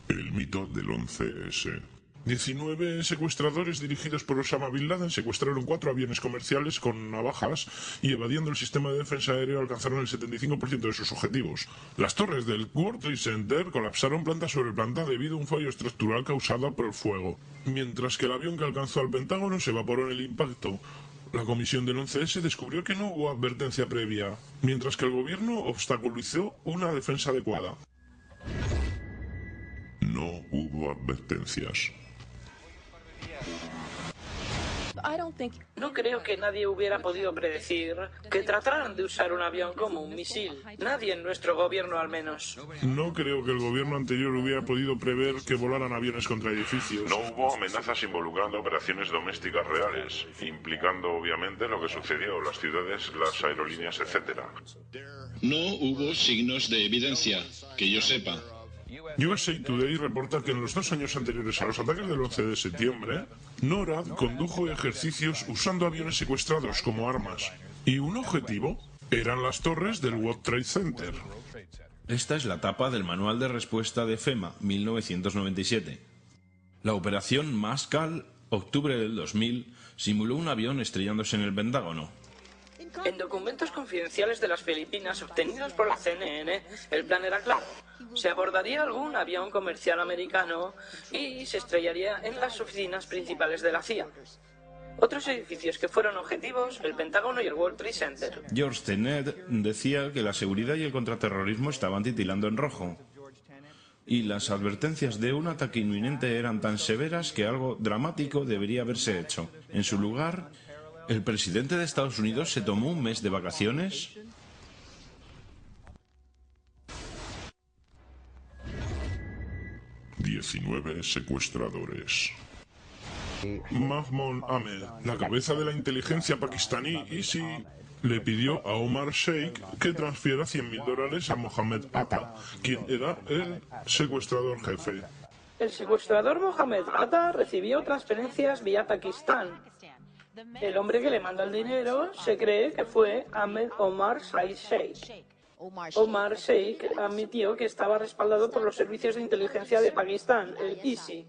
[SPEAKER 2] El mito del 11S. 19 secuestradores dirigidos por Osama Bin Laden secuestraron 4 aviones comerciales con navajas y, evadiendo el sistema de defensa aéreo, alcanzaron el 75% de sus objetivos. Las torres del World Trade Center colapsaron planta sobre planta debido a un fallo estructural causado por el fuego, mientras que el avión que alcanzó al Pentágono se evaporó en el impacto. La comisión del 11S descubrió que no hubo advertencia previa, mientras que el gobierno obstaculizó una defensa adecuada. No hubo advertencias.
[SPEAKER 4] No creo que nadie hubiera podido predecir que trataran de usar un avión como un misil. Nadie en nuestro gobierno, al menos.
[SPEAKER 2] No creo que el gobierno anterior hubiera podido prever que volaran aviones contra edificios.
[SPEAKER 3] No hubo amenazas involucrando operaciones domésticas reales, implicando obviamente lo que sucedió, las ciudades, las aerolíneas, etc.
[SPEAKER 9] No hubo signos de evidencia, que yo sepa.
[SPEAKER 2] USA Today reporta que en los 2 años anteriores a los ataques del 11 de septiembre, NORAD condujo ejercicios usando aviones secuestrados como armas. Y un objetivo eran las torres del World Trade Center.
[SPEAKER 1] Esta es la tapa del Manual de Respuesta de FEMA, 1997. La operación Mascal, octubre del 2000, simuló un avión estrellándose en el Pentágono.
[SPEAKER 4] En documentos confidenciales de las Filipinas obtenidos por la CNN, el plan era claro. Se abordaría algún avión comercial americano y se estrellaría en las oficinas principales de la CIA. Otros edificios que fueron objetivos, el Pentágono y el World Trade Center.
[SPEAKER 1] George Tenet decía que la seguridad y el contraterrorismo estaban titilando en rojo. Y las advertencias de un ataque inminente eran tan severas que algo dramático debería haberse hecho. En su lugar, el presidente de Estados Unidos se tomó un mes de vacaciones.
[SPEAKER 2] ...19 secuestradores. Mahmoud Ahmed, la cabeza de la inteligencia pakistaní ISI, le pidió a Omar Sheikh que transfiera $100.000 a Mohammed Atta, quien era el secuestrador jefe.
[SPEAKER 4] El secuestrador Mohammed Atta recibió transferencias vía Pakistán. El hombre que le manda el dinero se cree que fue Ahmed Omar Sheikh. Omar Sheikh admitió que estaba respaldado por los servicios de inteligencia de Pakistán, el ISI.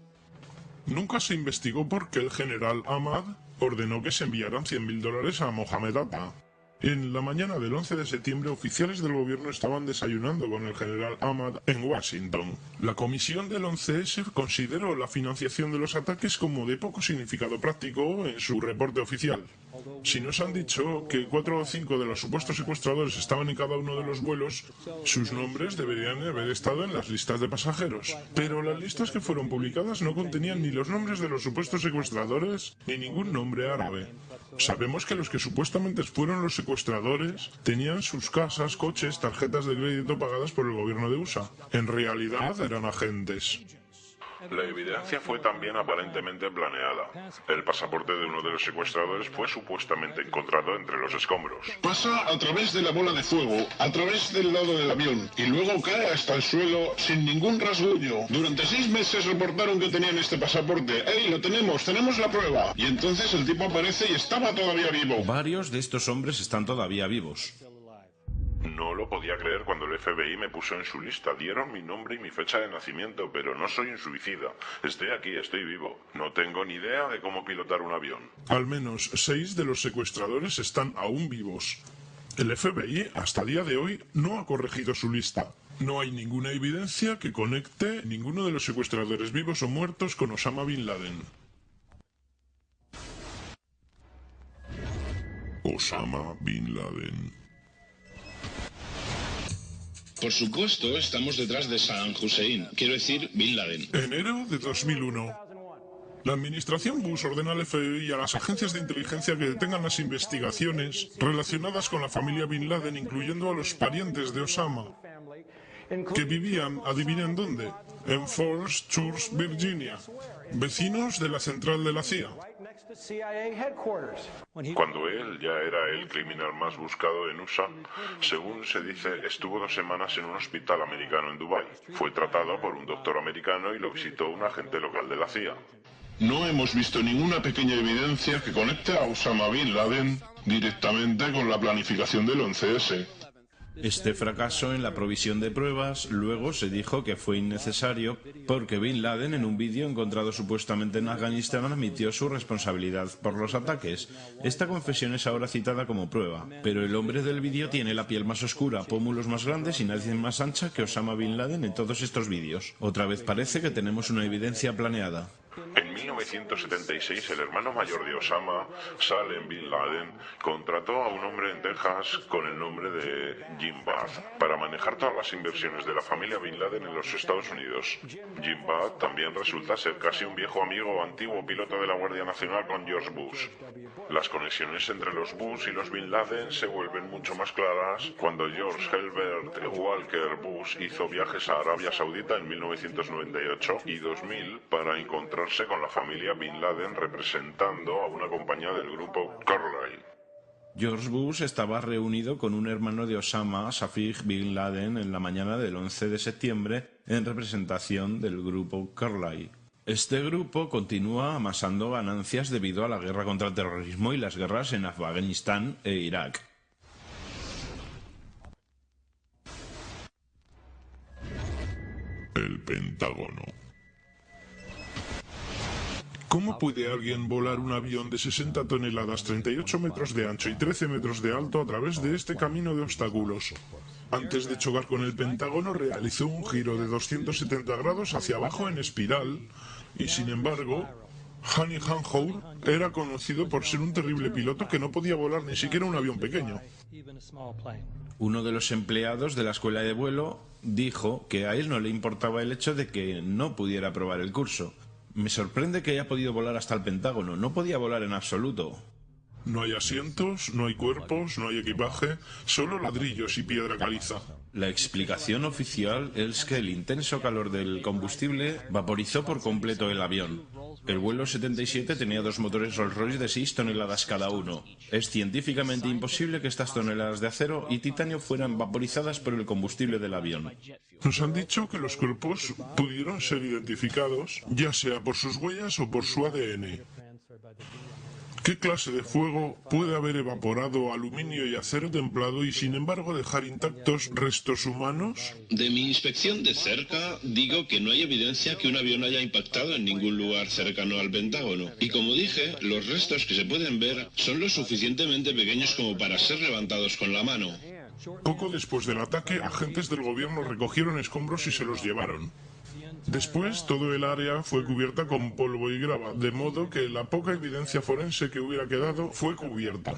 [SPEAKER 2] Nunca se investigó por qué el general Ahmad ordenó que se enviaran $100.000 a Mohammed Atta. En la mañana del 11 de septiembre, oficiales del gobierno estaban desayunando con el general Ahmad en Washington. La comisión del 11S consideró la financiación de los ataques como de poco significado práctico en su reporte oficial. Si nos han dicho que 4 o 5 de los supuestos secuestradores estaban en cada uno de los vuelos, sus nombres deberían haber estado en las listas de pasajeros. Pero las listas que fueron publicadas no contenían ni los nombres de los supuestos secuestradores ni ningún nombre árabe. Sabemos que los que supuestamente fueron los secuestradores tenían sus casas, coches, tarjetas de crédito pagadas por el gobierno de USA. En realidad eran agentes.
[SPEAKER 3] La evidencia fue también aparentemente planeada. El pasaporte de uno de los secuestradores fue supuestamente encontrado entre los escombros. Pasa a través de la bola de fuego, a través del lado del avión, y luego cae hasta el suelo sin ningún rasguño. Durante 6 meses reportaron que tenían este pasaporte. ¡Ey, lo tenemos! ¡Tenemos la prueba! Y entonces el tipo aparece y estaba todavía vivo.
[SPEAKER 1] Varios de estos hombres están todavía vivos.
[SPEAKER 3] No lo podía creer cuando el FBI me puso en su lista. Dieron mi nombre y mi fecha de nacimiento, pero no soy un suicida. Estoy aquí, estoy vivo. No tengo ni idea de cómo pilotar un avión.
[SPEAKER 2] Al menos 6 de los secuestradores están aún vivos. El FBI, hasta el día de hoy, no ha corregido su lista. No hay ninguna evidencia que conecte ninguno de los secuestradores vivos o muertos con Osama Bin Laden. Osama Bin Laden.
[SPEAKER 9] Por supuesto, estamos detrás de Saddam Hussein, quiero decir, Bin Laden.
[SPEAKER 2] Enero de 2001. La administración Bush ordena al FBI y a las agencias de inteligencia que detengan las investigaciones relacionadas con la familia Bin Laden, incluyendo a los parientes de Osama, que vivían, adivinen dónde, en Falls Church, Virginia, vecinos de la central de la CIA.
[SPEAKER 3] Cuando él ya era el criminal más buscado en USA, según se dice, estuvo 2 semanas en un hospital americano en Dubái. Fue tratado por un doctor americano y lo visitó un agente local de la CIA. No hemos visto ninguna pequeña evidencia que conecte a Osama Bin Laden directamente con la planificación del 11S.
[SPEAKER 1] Este fracaso en la provisión de pruebas luego se dijo que fue innecesario porque Bin Laden, en un vídeo encontrado supuestamente en Afganistán, admitió su responsabilidad por los ataques. Esta confesión es ahora citada como prueba, pero el hombre del vídeo tiene la piel más oscura, pómulos más grandes y nariz más ancha que Osama Bin Laden en todos estos vídeos. Otra vez parece que tenemos una evidencia planeada.
[SPEAKER 2] En 1976, el hermano mayor de Osama, Salem Bin Laden, contrató a un hombre en Texas con el nombre de Jim Bath para manejar todas las inversiones de la familia Bin Laden en los Estados Unidos. Jim Bath también resulta ser casi un viejo amigo o antiguo piloto de la Guardia Nacional con George Bush. Las conexiones entre los Bush y los Bin Laden se vuelven mucho más claras cuando George Herbert Walker Bush hizo viajes a Arabia Saudita en 1998 y 2000 para encontrarse con la familia Bin Laden representando a una compañía del grupo Carlyle.
[SPEAKER 1] George Bush estaba reunido con un hermano de Osama, Safik Bin Laden, en la mañana del 11 de septiembre en representación del grupo Carlyle. Este grupo continúa amasando ganancias debido a la guerra contra el terrorismo y las guerras en Afganistán e Irak.
[SPEAKER 2] El Pentágono. ¿Cómo puede alguien volar un avión de 60 toneladas, 38 metros de ancho y 13 metros de alto a través de este camino de obstáculos? Antes de chocar con el Pentágono, realizó un giro de 270 grados hacia abajo en espiral y, sin embargo, Hani Hanjour era conocido por ser un terrible piloto que no podía volar ni siquiera un avión pequeño.
[SPEAKER 1] Uno de los empleados de la escuela de vuelo dijo que a él no le importaba el hecho de que no pudiera aprobar el curso. Me sorprende que haya podido volar hasta el Pentágono. No podía volar en absoluto.
[SPEAKER 2] No hay asientos, no hay cuerpos, no hay equipaje, solo ladrillos y piedra caliza.
[SPEAKER 1] La explicación oficial es que el intenso calor del combustible vaporizó por completo el avión. El vuelo 77 tenía dos motores Rolls-Royce de 6 toneladas cada uno. Es científicamente imposible que estas toneladas de acero y titanio fueran vaporizadas por el combustible del avión.
[SPEAKER 2] Nos han dicho que los cuerpos pudieron ser identificados, ya sea por sus huellas o por su ADN. ¿Qué clase de fuego puede haber evaporado aluminio y acero templado y sin embargo dejar intactos restos humanos?
[SPEAKER 9] De mi inspección de cerca, digo que no hay evidencia que un avión haya impactado en ningún lugar cercano al Pentágono. Y como dije, los restos que se pueden ver son lo suficientemente pequeños como para ser levantados con la mano.
[SPEAKER 2] Poco después del ataque, agentes del gobierno recogieron escombros y se los llevaron. Después, todo el área fue cubierta con polvo y grava, de modo que la poca evidencia forense que hubiera quedado fue cubierta.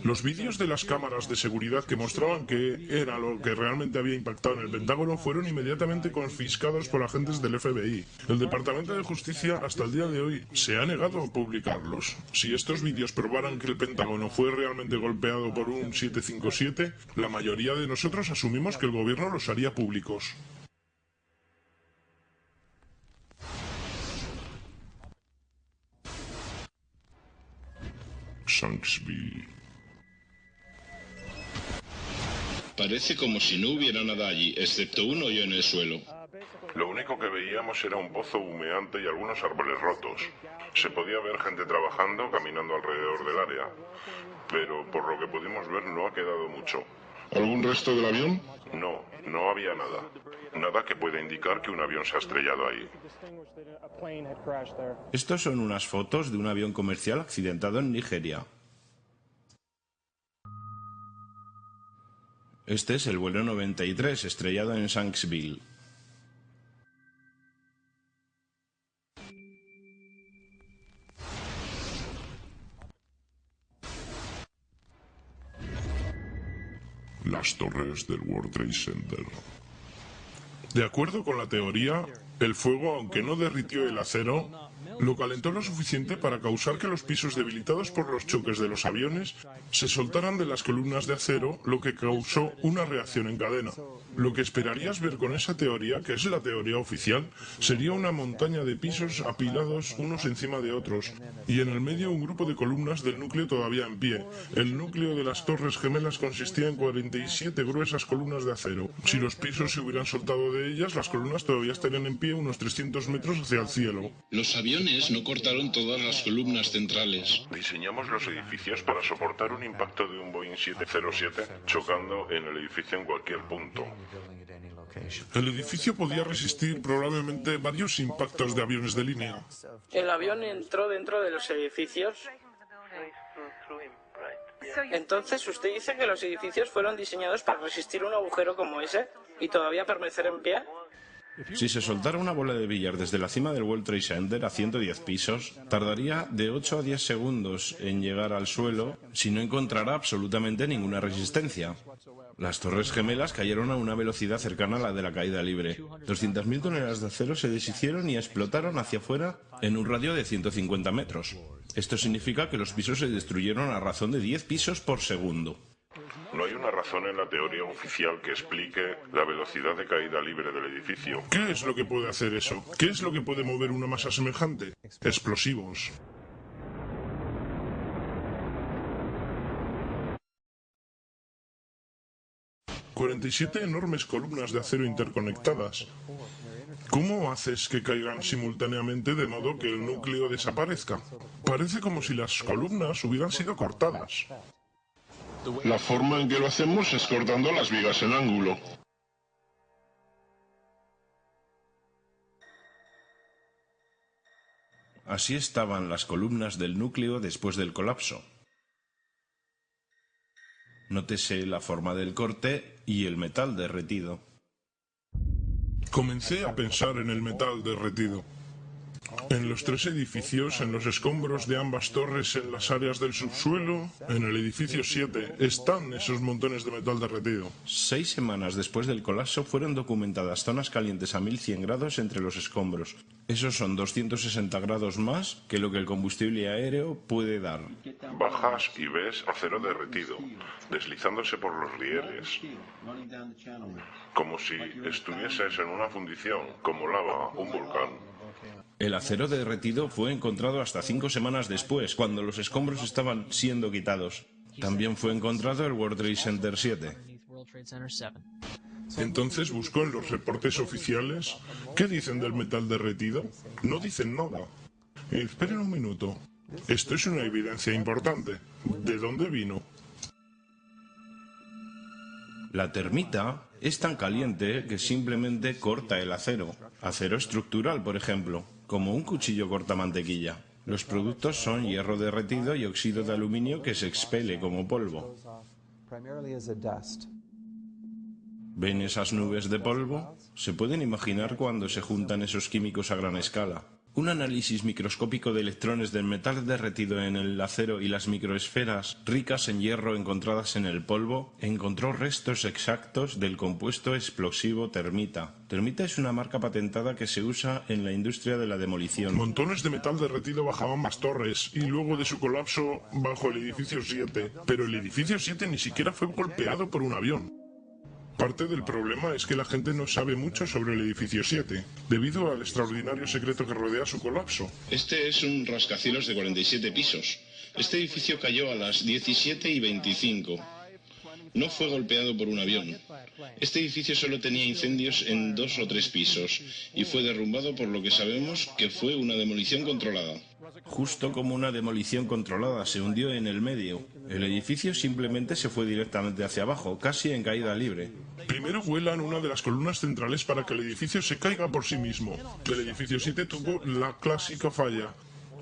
[SPEAKER 2] Los vídeos de las cámaras de seguridad que mostraban que era lo que realmente había impactado en el Pentágono fueron inmediatamente confiscados por agentes del FBI. El Departamento de Justicia hasta el día de hoy se ha negado a publicarlos. Si estos vídeos probaran que el Pentágono fue realmente golpeado por un 757, la mayoría de nosotros asumimos que el gobierno los haría públicos. Shanksville.
[SPEAKER 9] Parece como si no hubiera nada allí, excepto un hoyo en el suelo.
[SPEAKER 2] Lo único que veíamos era un pozo humeante y algunos árboles rotos. Se podía ver gente trabajando, caminando alrededor del área. Pero por lo que pudimos ver no ha quedado mucho.
[SPEAKER 3] ¿Algún resto del avión?
[SPEAKER 2] No, no había nada. Nada que pueda indicar que un avión se ha estrellado ahí.
[SPEAKER 1] Estos son unas fotos de un avión comercial accidentado en Nigeria. Este es el vuelo 93 estrellado en Shanksville.
[SPEAKER 2] Las torres del World Trade Center. De acuerdo con la teoría, el fuego, aunque no derritió el acero, lo calentó lo suficiente para causar que los pisos debilitados por los choques de los aviones se soltaran de las columnas de acero, lo que causó una reacción en cadena. Lo que esperarías ver con esa teoría, que es la teoría oficial, sería una montaña de pisos apilados unos encima de otros, y en el medio un grupo de columnas del núcleo todavía en pie. El núcleo de las torres gemelas consistía en 47 gruesas columnas de acero. Si los pisos se hubieran soltado de ellas, las columnas todavía estarían en pie unos 300 metros hacia el cielo.
[SPEAKER 9] Los aviones alemanes no cortaron todas las columnas centrales.
[SPEAKER 2] Diseñamos los edificios para soportar un impacto de un Boeing 707 chocando en el edificio en cualquier punto. El edificio podía resistir probablemente varios impactos de aviones de línea.
[SPEAKER 4] El avión entró dentro de los edificios. Entonces, ¿usted dice que los edificios fueron diseñados para resistir un agujero como ese y todavía permanecer en pie?
[SPEAKER 1] Si se soltara una bola de billar desde la cima del World Trade Center a 110 pisos, tardaría de 8 a 10 segundos en llegar al suelo si no encontrara absolutamente ninguna resistencia. Las Torres Gemelas cayeron a una velocidad cercana a la de la caída libre. 200.000 toneladas de acero se deshicieron y explotaron hacia afuera en un radio de 150 metros. Esto significa que los pisos se destruyeron a razón de 10 pisos por segundo.
[SPEAKER 2] No hay una razón en la teoría oficial que explique la velocidad de caída libre del edificio. ¿Qué es lo que puede hacer eso? ¿Qué es lo que puede mover una masa semejante? Explosivos. ...47 enormes columnas de acero interconectadas. ¿Cómo haces que caigan simultáneamente de modo que el núcleo desaparezca? Parece como si las columnas hubieran sido cortadas.
[SPEAKER 3] La forma en que lo hacemos es cortando las vigas en ángulo.
[SPEAKER 1] Así estaban las columnas del núcleo después del colapso. Nótese la forma del corte y el metal derretido.
[SPEAKER 2] Comencé a pensar en el metal derretido. En los tres edificios, en los escombros de ambas torres, en las áreas del subsuelo, en el edificio 7, están esos montones de metal derretido.
[SPEAKER 1] 6 semanas después del colapso fueron documentadas zonas calientes a 1100 grados entre los escombros. Esos son 260 grados más que lo que el combustible aéreo puede dar.
[SPEAKER 2] Bajas y ves acero derretido, deslizándose por los rieles, como si estuvieses en una fundición, como lava, un volcán.
[SPEAKER 1] El acero derretido fue encontrado hasta 5 semanas después, cuando los escombros estaban siendo quitados. También fue encontrado el World Trade Center 7.
[SPEAKER 2] Entonces buscó en los reportes oficiales. ¿Qué dicen del metal derretido? No dicen nada. Esperen un minuto. Esto es una evidencia importante. ¿De dónde vino?
[SPEAKER 1] La termita es tan caliente que simplemente corta el acero. Acero estructural, por ejemplo, como un cuchillo corta mantequilla. Los productos son hierro derretido y óxido de aluminio que se expele como polvo. ¿Ven esas nubes de polvo? ¿Se pueden imaginar cuando se juntan esos químicos a gran escala? Un análisis microscópico de electrones del metal derretido en el acero y las microesferas ricas en hierro encontradas en el polvo encontró restos exactos del compuesto explosivo termita. Termita es una marca patentada que se usa en la industria de la demolición.
[SPEAKER 2] Montones de metal derretido bajaban más torres y luego de su colapso bajo el edificio 7. Pero el edificio 7 ni siquiera fue golpeado por un avión. Parte del problema es que la gente no sabe mucho sobre el edificio 7, debido al extraordinario secreto que rodea su colapso.
[SPEAKER 9] Este es un rascacielos de 47 pisos. Este edificio cayó a las 17:25. No fue golpeado por un avión. Este edificio solo tenía incendios en 2 o 3 pisos y fue derrumbado por lo que sabemos que fue una demolición controlada.
[SPEAKER 1] Justo como una demolición controlada, se hundió en el medio. El edificio simplemente se fue directamente hacia abajo, casi en caída libre.
[SPEAKER 2] Primero vuelan una de las columnas centrales para que el edificio se caiga por sí mismo. El edificio 7 tuvo la clásica falla.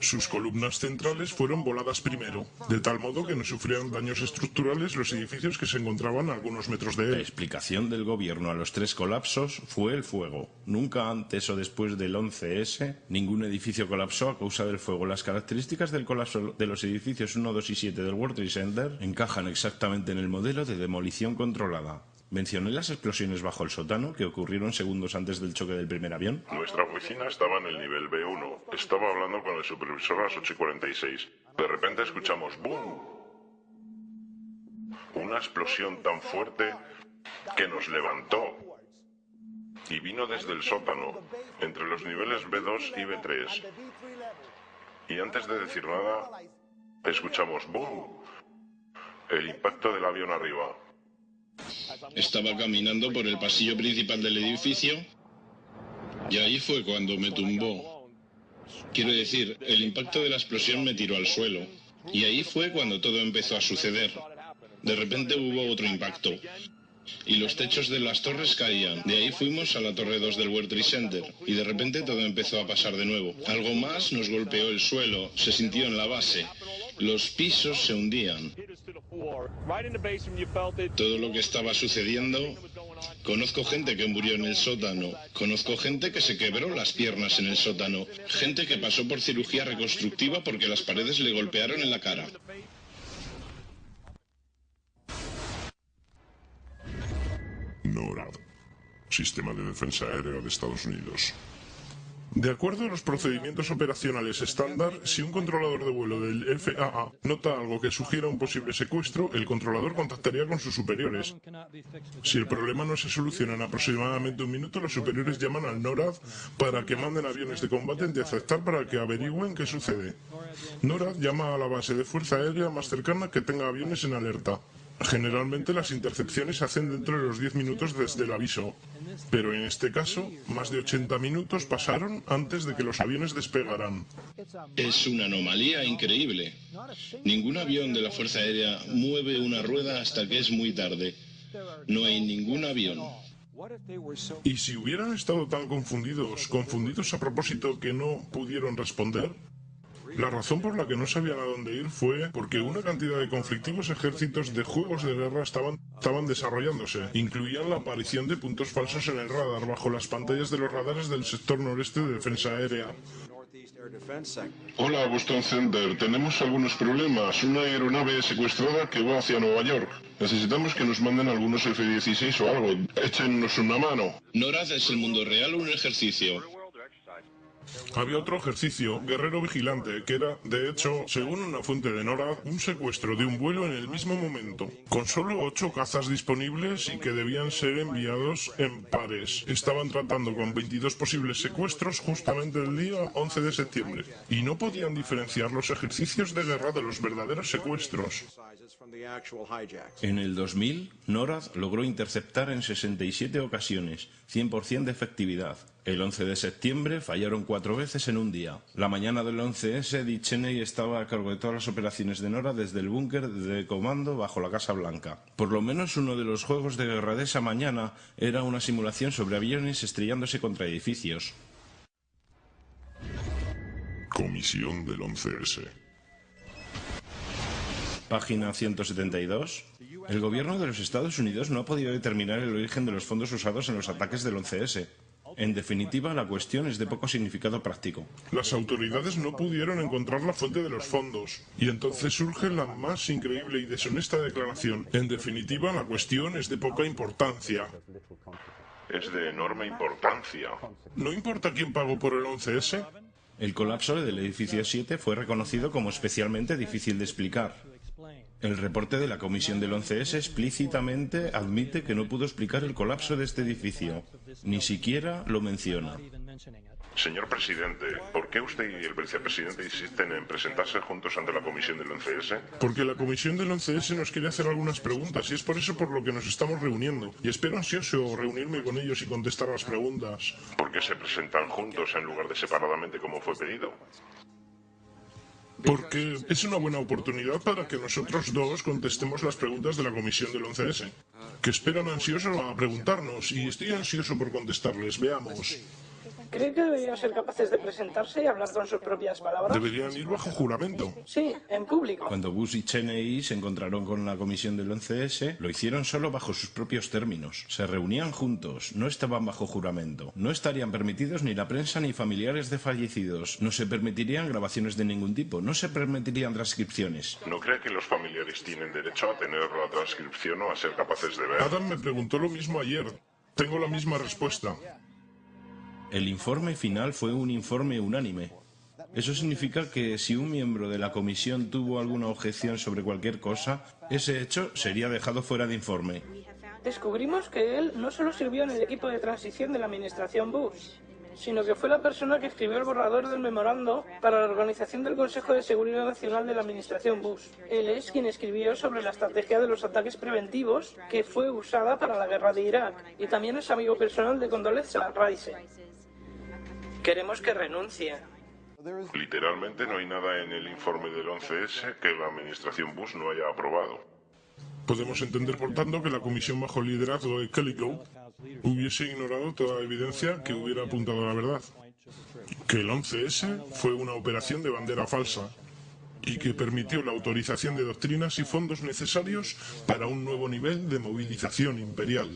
[SPEAKER 2] Sus columnas centrales fueron voladas primero, de tal modo que no sufrieron daños estructurales los edificios que se encontraban a algunos metros de él.
[SPEAKER 1] La explicación del gobierno a los 3 colapsos fue el fuego. Nunca antes o después del 11S, ningún edificio colapsó a causa del fuego. Las características del colapso de los edificios 1, 2 y 7 del World Trade Center encajan exactamente en el modelo de demolición controlada. Mencioné las explosiones bajo el sótano que ocurrieron segundos antes del choque del primer avión.
[SPEAKER 2] Nuestra oficina estaba en el nivel B1. Estaba hablando con el supervisor a las 8:46. De repente escuchamos ¡boom! Una explosión tan fuerte que nos levantó. Y vino desde el sótano, entre los niveles B2 y B3. Y antes de decir nada, escuchamos ¡boom! El impacto del avión arriba.
[SPEAKER 9] Estaba caminando por el pasillo principal del edificio y ahí fue cuando me tumbó. Quiero decir, el impacto de la explosión me tiró al suelo. Y ahí fue cuando todo empezó a suceder. De repente hubo otro impacto. Y los techos de las torres caían. De ahí fuimos a la torre 2 del World Trade Center. Y de repente todo empezó a pasar de nuevo. Algo más nos golpeó el suelo. Se sintió en la base. Los pisos se hundían. Todo lo que estaba sucediendo... Conozco gente que murió en el sótano. Conozco gente que se quebró las piernas en el sótano. Gente que pasó por cirugía reconstructiva porque las paredes le golpearon en la cara.
[SPEAKER 2] NORAD, Sistema de Defensa Aérea de Estados Unidos. De acuerdo a los procedimientos operacionales estándar, si un controlador de vuelo del FAA nota algo que sugiera un posible secuestro, el controlador contactaría con sus superiores. Si el problema no se soluciona en aproximadamente un minuto, los superiores llaman al NORAD para que manden aviones de combate de aceptar para que averigüen qué sucede. NORAD llama a la base de fuerza aérea más cercana que tenga aviones en alerta. Generalmente las intercepciones se hacen dentro de los 10 minutos desde el aviso, pero en este caso, más de 80 minutos pasaron antes de que los aviones despegaran.
[SPEAKER 9] Es una anomalía increíble. Ningún avión de la Fuerza Aérea mueve una rueda hasta que es muy tarde. No hay ningún avión.
[SPEAKER 2] ¿Y si hubieran estado tan confundidos a propósito que no pudieron responder? La razón por la que no sabían a dónde ir fue porque una cantidad de conflictivos ejércitos de juegos de guerra estaban desarrollándose. Incluían la aparición de puntos falsos en el radar bajo las pantallas de los radares del sector noreste de defensa aérea.
[SPEAKER 3] Hola, Boston Center. Tenemos algunos problemas. Una aeronave secuestrada que va hacia Nueva York. Necesitamos que nos manden algunos F-16 o algo. Échenos una mano.
[SPEAKER 9] NORAD es el mundo real o un ejercicio.
[SPEAKER 2] Había otro ejercicio, Guerrero Vigilante, que era, de hecho, según una fuente de NORAD, un secuestro de un vuelo en el mismo momento, con solo 8 cazas disponibles y que debían ser enviados en pares. Estaban tratando con 22 posibles secuestros justamente el día 11 de septiembre, y no podían diferenciar los ejercicios de guerra de los verdaderos secuestros.
[SPEAKER 1] En el 2000, NORAD logró interceptar en 67 ocasiones, 100% de efectividad. El 11 de septiembre fallaron 4 veces en un día. La mañana del 11S, Dick Cheney estaba a cargo de todas las operaciones de NORAD desde el búnker de comando bajo la Casa Blanca. Por lo menos uno de los juegos de guerra de esa mañana era una simulación sobre aviones estrellándose contra edificios.
[SPEAKER 2] Comisión del 11S.
[SPEAKER 1] Página 172. El gobierno de los Estados Unidos no ha podido determinar el origen de los fondos usados en los ataques del 11S. En definitiva, la cuestión es de poco significado práctico.
[SPEAKER 2] Las autoridades no pudieron encontrar la fuente de los fondos. Y entonces surge la más increíble y deshonesta declaración. En definitiva, la cuestión es de poca importancia. Es de enorme importancia. ¿No importa quién pagó por el 11S?
[SPEAKER 1] El colapso del edificio 7 fue reconocido como especialmente difícil de explicar. El reporte de la Comisión del 11S explícitamente admite que no pudo explicar el colapso de este edificio. Ni siquiera lo menciona.
[SPEAKER 2] Señor presidente, ¿por qué usted y el vicepresidente insisten en presentarse juntos ante la Comisión del 11S? Porque la Comisión del 11S nos quiere hacer algunas preguntas y es por eso por lo que nos estamos reuniendo. Y espero ansioso reunirme con ellos y contestar las preguntas. ¿Por qué se presentan juntos en lugar de separadamente como fue pedido? Porque es una buena oportunidad para que nosotros dos contestemos las preguntas de la Comisión del 11S, que esperan ansiosos a preguntarnos, y estoy ansioso por contestarles. Veamos.
[SPEAKER 4] ¿Cree que deberían ser capaces de presentarse y hablar con sus propias palabras?
[SPEAKER 2] Deberían ir bajo juramento.
[SPEAKER 4] Sí, en público.
[SPEAKER 1] Cuando Bush y Cheney se encontraron con la Comisión del 11S, lo hicieron solo bajo sus propios términos. Se reunían juntos, no estaban bajo juramento. No estarían permitidos ni la prensa ni familiares de fallecidos. No se permitirían grabaciones de ningún tipo. No se permitirían transcripciones.
[SPEAKER 2] ¿No cree que los familiares tienen derecho a tener la transcripción o a ser capaces de ver? Adam me preguntó lo mismo ayer. Tengo la misma respuesta.
[SPEAKER 1] El informe final fue un informe unánime. Eso significa que si un miembro de la comisión tuvo alguna objeción sobre cualquier cosa, ese hecho sería dejado fuera de informe.
[SPEAKER 4] Descubrimos que él no solo sirvió en el equipo de transición de la administración Bush, sino que fue la persona que escribió el borrador del memorando para la organización del Consejo de Seguridad Nacional de la administración Bush. Él es quien escribió sobre la estrategia de los ataques preventivos que fue usada para la guerra de Irak, y también es amigo personal de Condoleezza Rice. Queremos que renuncie.
[SPEAKER 3] Literalmente no hay nada en el informe del 11S que la administración Bush no haya aprobado.
[SPEAKER 2] Podemos entender, por tanto, que la comisión bajo el liderazgo de Kelly-Lowe hubiese ignorado toda evidencia que hubiera apuntado a la verdad. Que el 11S fue una operación de bandera falsa y que permitió la autorización de doctrinas y fondos necesarios para un nuevo nivel de movilización imperial.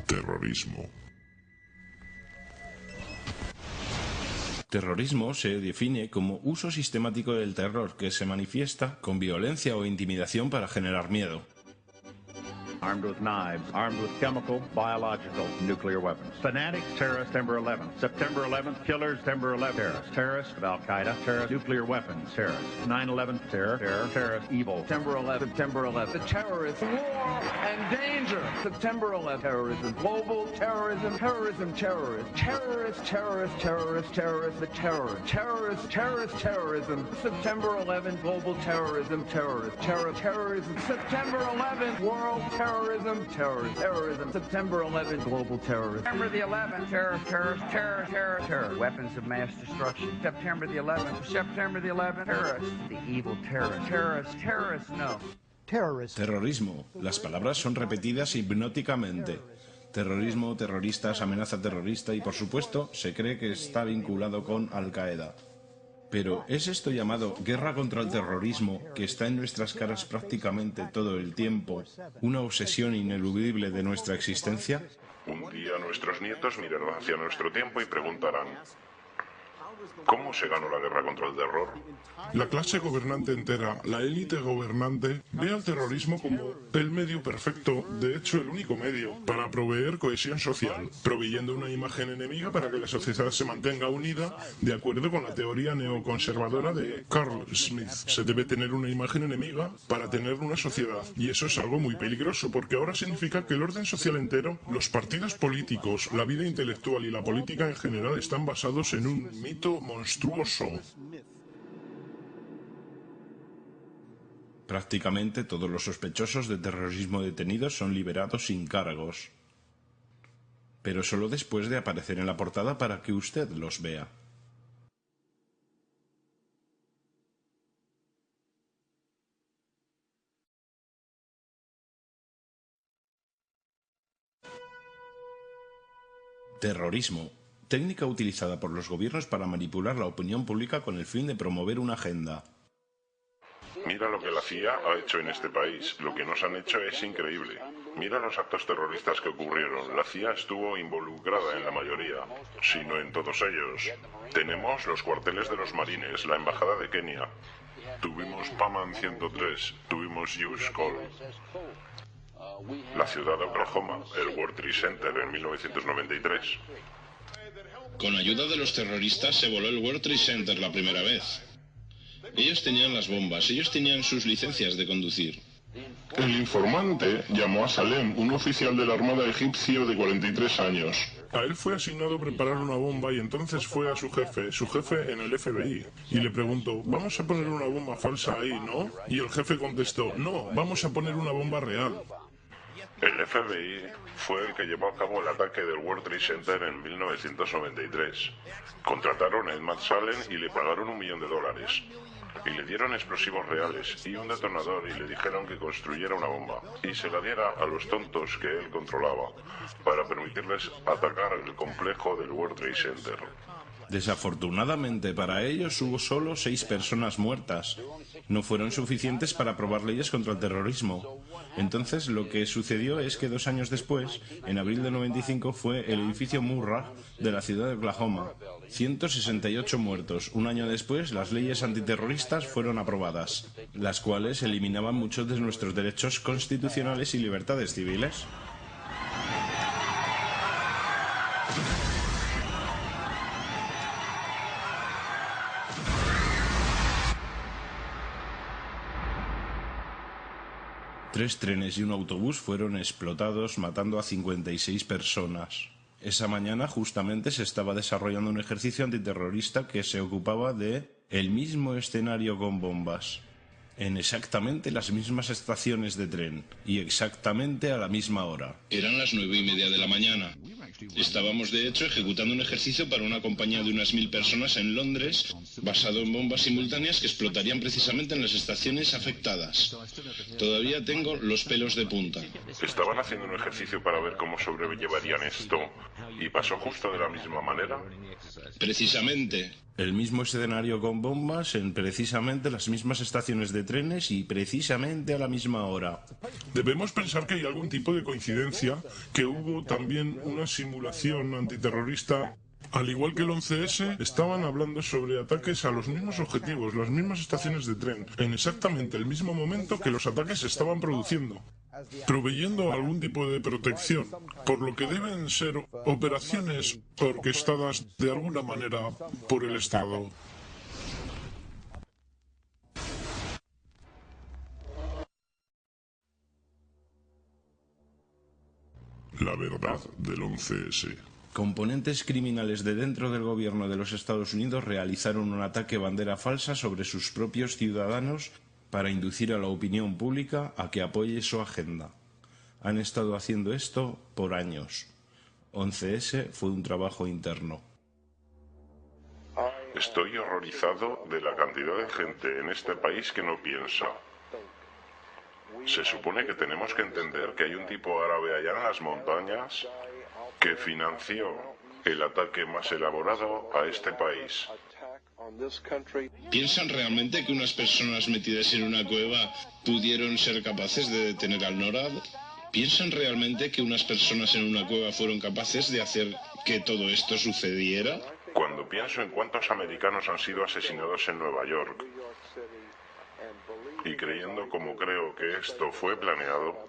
[SPEAKER 2] Terrorismo.
[SPEAKER 1] Terrorismo se define como uso sistemático del terror que se manifiesta con violencia o intimidación para generar miedo.
[SPEAKER 10] Armed with knives, armed with chemical, biological, nuclear weapons. Fanatics, terrorists, September 11th. September 11th, killers, September 11th, terrorists. Terrorists of Al-Qaeda, terrorists, nuclear weapons, terrorists. 9/11, terror, terrorist, evil. September 11th, September 11th. The terrorists, war and danger. September 11th, terrorism, global terrorism, terrorism, terrorists. Terrorists, terrorists, terrorists, terrorists, the terror. Terrorists, terrorists, terrorism. September 11th, global terrorism, terrorists. Terrorism. September 11th, world terrorism, terrorism. September 11th, global terrorism. September the 11th, terror. Weapons of mass destruction. September the 11th, terrorists. The evil terrorists, no.
[SPEAKER 1] Terrorismo. Las palabras son repetidas hipnóticamente. Terrorismo, terroristas, amenaza terrorista y, por supuesto, se cree que está vinculado con Al-Qaeda. Pero ¿es esto llamado guerra contra el terrorismo, que está en nuestras caras prácticamente todo el tiempo, una obsesión ineludible de nuestra existencia?
[SPEAKER 3] Un día nuestros nietos mirarán hacia nuestro tiempo y preguntarán: ¿cómo se ganó la guerra contra el terror?
[SPEAKER 2] La clase gobernante entera, la élite gobernante, ve al terrorismo como el medio perfecto, de hecho el único medio, para proveer cohesión social, proveyendo una imagen enemiga para que la sociedad se mantenga unida, de acuerdo con la teoría neoconservadora de Carl Smith. Se debe tener una imagen enemiga para tener una sociedad, y eso es algo muy peligroso, porque ahora significa que el orden social entero, los partidos políticos, la vida intelectual y la política en general están basados en un mito monstruoso.
[SPEAKER 1] Prácticamente todos los sospechosos de terrorismo detenidos son liberados sin cargos. Pero solo después de aparecer en la portada para que usted los vea. Terrorismo. Técnica utilizada por los gobiernos para manipular la opinión pública con el fin de promover una agenda.
[SPEAKER 3] Mira lo que la CIA ha hecho en este país. Lo que nos han hecho es increíble. Mira los actos terroristas que ocurrieron. La CIA estuvo involucrada en la mayoría, si no en todos ellos. Tenemos los cuarteles de los marines, la embajada de Kenia. Tuvimos Paman 103, tuvimus Hughes Call. La ciudad de Oklahoma, el World Trade Center en 1993.
[SPEAKER 9] Con ayuda de los terroristas se voló el World Trade Center la primera vez. Ellos tenían las bombas, ellos tenían sus licencias de conducir.
[SPEAKER 3] El informante llamó a Salem, un oficial de la Armada egipcio de 43 años.
[SPEAKER 2] A él fue asignado preparar una bomba y entonces fue a su jefe en el FBI, y le preguntó: ¿vamos a poner una bomba falsa ahí, no? Y el jefe contestó: no, vamos a poner una bomba real.
[SPEAKER 3] El FBI fue el que llevó a cabo el ataque del World Trade Center en 1993. Contrataron a Edmund Salem y le pagaron $1 millón. Y le dieron explosivos reales y un detonador y le dijeron que construyera una bomba y se la diera a los tontos que él controlaba para permitirles atacar el complejo del World Trade Center.
[SPEAKER 1] Desafortunadamente para ellos hubo solo 6 personas muertas. No fueron suficientes para aprobar leyes contra el terrorismo. Entonces lo que sucedió es que 2 años después, en abril de 95, fue el edificio Murrah de la ciudad de Oklahoma. 168 muertos. Un año después, las leyes antiterroristas fueron aprobadas, las cuales eliminaban muchos de nuestros derechos constitucionales y libertades civiles. Tres trenes y un autobús fueron explotados, matando a 56 personas. Esa mañana justamente se estaba desarrollando un ejercicio antiterrorista que se ocupaba de el mismo escenario con bombas. en exactamente las mismas estaciones de tren y exactamente a la misma hora.
[SPEAKER 9] Eran las 9:30 de la mañana. Estábamos, de hecho, ejecutando un ejercicio para una compañía de unas 1000 personas en Londres, basado en bombas simultáneas que explotarían precisamente en las estaciones afectadas. Todavía tengo los pelos de punta.
[SPEAKER 2] Estaban haciendo un ejercicio para ver cómo sobrellevarían esto, y pasó justo de la misma manera.
[SPEAKER 9] Precisamente.
[SPEAKER 1] El mismo escenario con bombas en precisamente las mismas estaciones de trenes y precisamente a la misma hora.
[SPEAKER 2] Debemos pensar que hay algún tipo de coincidencia, que hubo también una simulación antiterrorista. Al igual que el 11S, estaban hablando sobre ataques a los mismos objetivos, las mismas estaciones de tren, en exactamente el mismo momento que los ataques se estaban produciendo, proveyendo algún tipo de protección, por lo que deben ser operaciones orquestadas de alguna manera por el Estado. La verdad del 11S.
[SPEAKER 1] Componentes criminales de dentro del gobierno de los Estados Unidos realizaron un ataque bandera falsa sobre sus propios ciudadanos para inducir a la opinión pública a que apoye su agenda. Han estado haciendo esto por años. 11S fue un trabajo interno.
[SPEAKER 2] Estoy horrorizado de la cantidad de gente en este país que no piensa. Se supone que tenemos que entender que hay un tipo árabe allá en las montañas que financió el ataque más elaborado a este país.
[SPEAKER 9] ¿Piensan realmente que unas personas metidas en una cueva pudieron ser capaces de detener al NORAD? ¿Piensan realmente que unas personas en una cueva fueron capaces de hacer que todo esto sucediera?
[SPEAKER 2] Cuando pienso en cuántos americanos han sido asesinados en Nueva York, y creyendo como creo que esto fue planeado,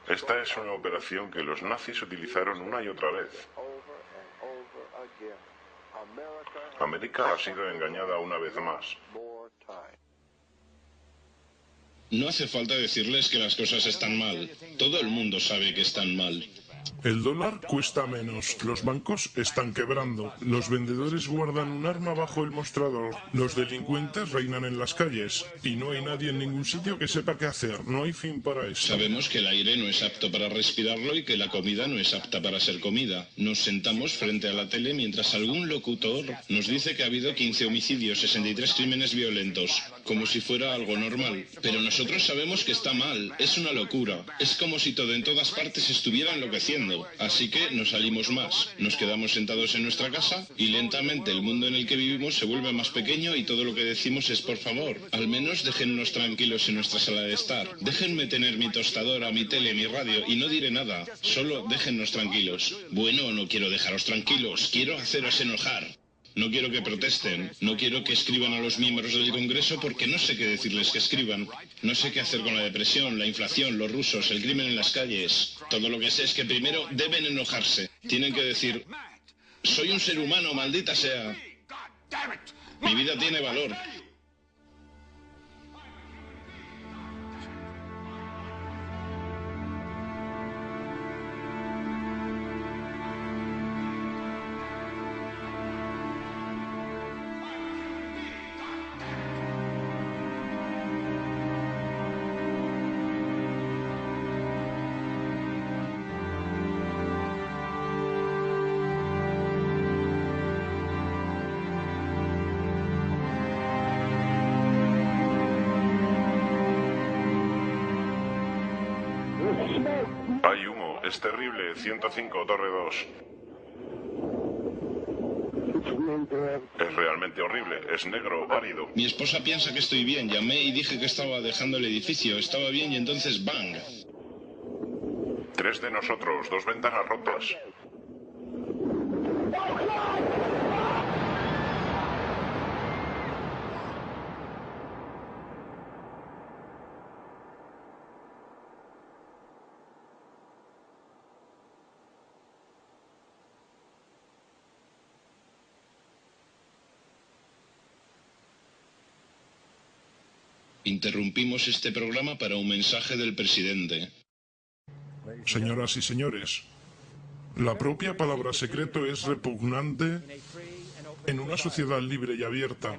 [SPEAKER 2] esta es una operación que los nazis utilizaron una y otra vez. América ha sido engañada una vez más.
[SPEAKER 9] No hace falta decirles que las cosas están mal. Todo el mundo sabe que están mal.
[SPEAKER 2] El dólar cuesta menos, los bancos están quebrando, los vendedores guardan un arma bajo el mostrador, los delincuentes reinan en las calles y no hay nadie en ningún sitio que sepa qué hacer, no hay fin para eso.
[SPEAKER 9] Sabemos que el aire no es apto para respirarlo y que la comida no es apta para ser comida. Nos sentamos frente a la tele mientras algún locutor nos dice que ha habido 15 homicidios, 63 crímenes violentos, como si fuera algo normal. Pero nosotros sabemos que está mal, es una locura, es como si todo en todas partes estuviera enloqueciendo. Así que no salimos más, nos quedamos sentados en nuestra casa y lentamente el mundo en el que vivimos se vuelve más pequeño y todo lo que decimos es por favor, al menos déjennos tranquilos en nuestra sala de estar. Déjenme tener mi tostadora, mi tele, mi radio y no diré nada, solo déjennos tranquilos. Bueno, no quiero dejaros tranquilos, quiero haceros enojar. No quiero que protesten, no quiero que escriban a los miembros del Congreso porque no sé qué decirles que escriban. No sé qué hacer con la depresión, la inflación, los rusos, el crimen en las calles. Todo lo que sé es que primero deben enojarse. Tienen que decir, soy un ser humano, maldita sea. Mi vida tiene valor.
[SPEAKER 2] Hay humo, es terrible, 105, Torre 2. Es realmente horrible, es negro, árido.
[SPEAKER 9] Mi esposa piensa que estoy bien, llamé y dije que estaba dejando el edificio, estaba bien y entonces ¡bang!
[SPEAKER 2] 3 de nosotros, 2 ventanas rotas.
[SPEAKER 9] Interrumpimos este programa para un mensaje del presidente.
[SPEAKER 2] Señoras y señores, la propia palabra secreto es repugnante en una sociedad libre y abierta.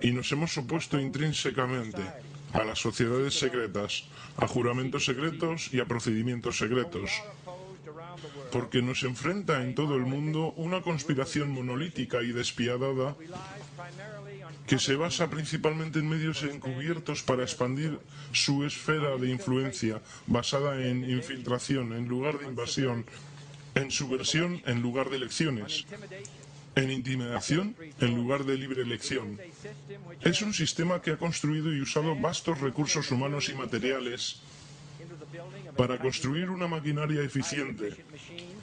[SPEAKER 2] Y nos hemos opuesto intrínsecamente a las sociedades secretas, a juramentos secretos y a procedimientos secretos, porque nos enfrenta en todo el mundo una conspiración monolítica y despiadada que se basa principalmente en medios encubiertos para expandir su esfera de influencia, basada en infiltración en lugar de invasión, en subversión en lugar de elecciones, en intimidación en lugar de libre elección. Es un sistema que ha construido y usado vastos recursos humanos y materiales para construir una maquinaria eficiente,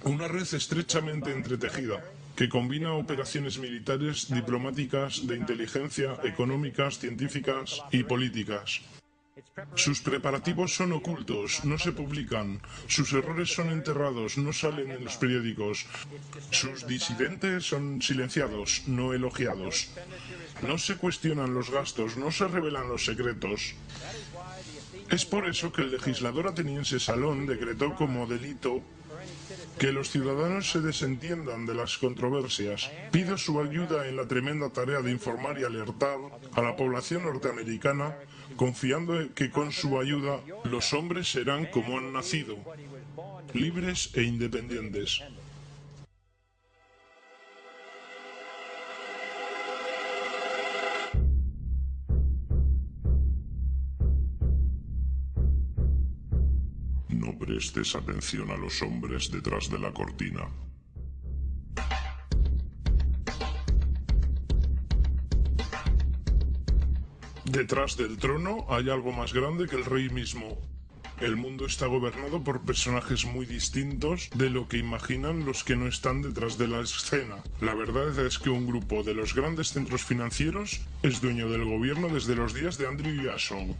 [SPEAKER 2] una red estrechamente entretejida, que combina operaciones militares, diplomáticas, de inteligencia, económicas, científicas y políticas. Sus preparativos son ocultos, no se publican, sus errores son enterrados, no salen en los periódicos, sus disidentes son silenciados, no elogiados. No se cuestionan los gastos, no se revelan los secretos. Es por eso que el legislador ateniense Salón decretó como delito que los ciudadanos se desentiendan de las controversias. Pido su ayuda en la tremenda tarea de informar y alertar a la población norteamericana, confiando en que con su ayuda los hombres serán como han nacido, libres e independientes.
[SPEAKER 3] No prestes atención a los hombres detrás de la cortina.
[SPEAKER 2] Detrás del trono hay algo más grande que el rey mismo. El mundo está gobernado por personajes muy distintos de lo que imaginan los que no están detrás de la escena. La verdad es que un grupo de los grandes centros financieros es dueño del gobierno desde los días de Andrew Jackson.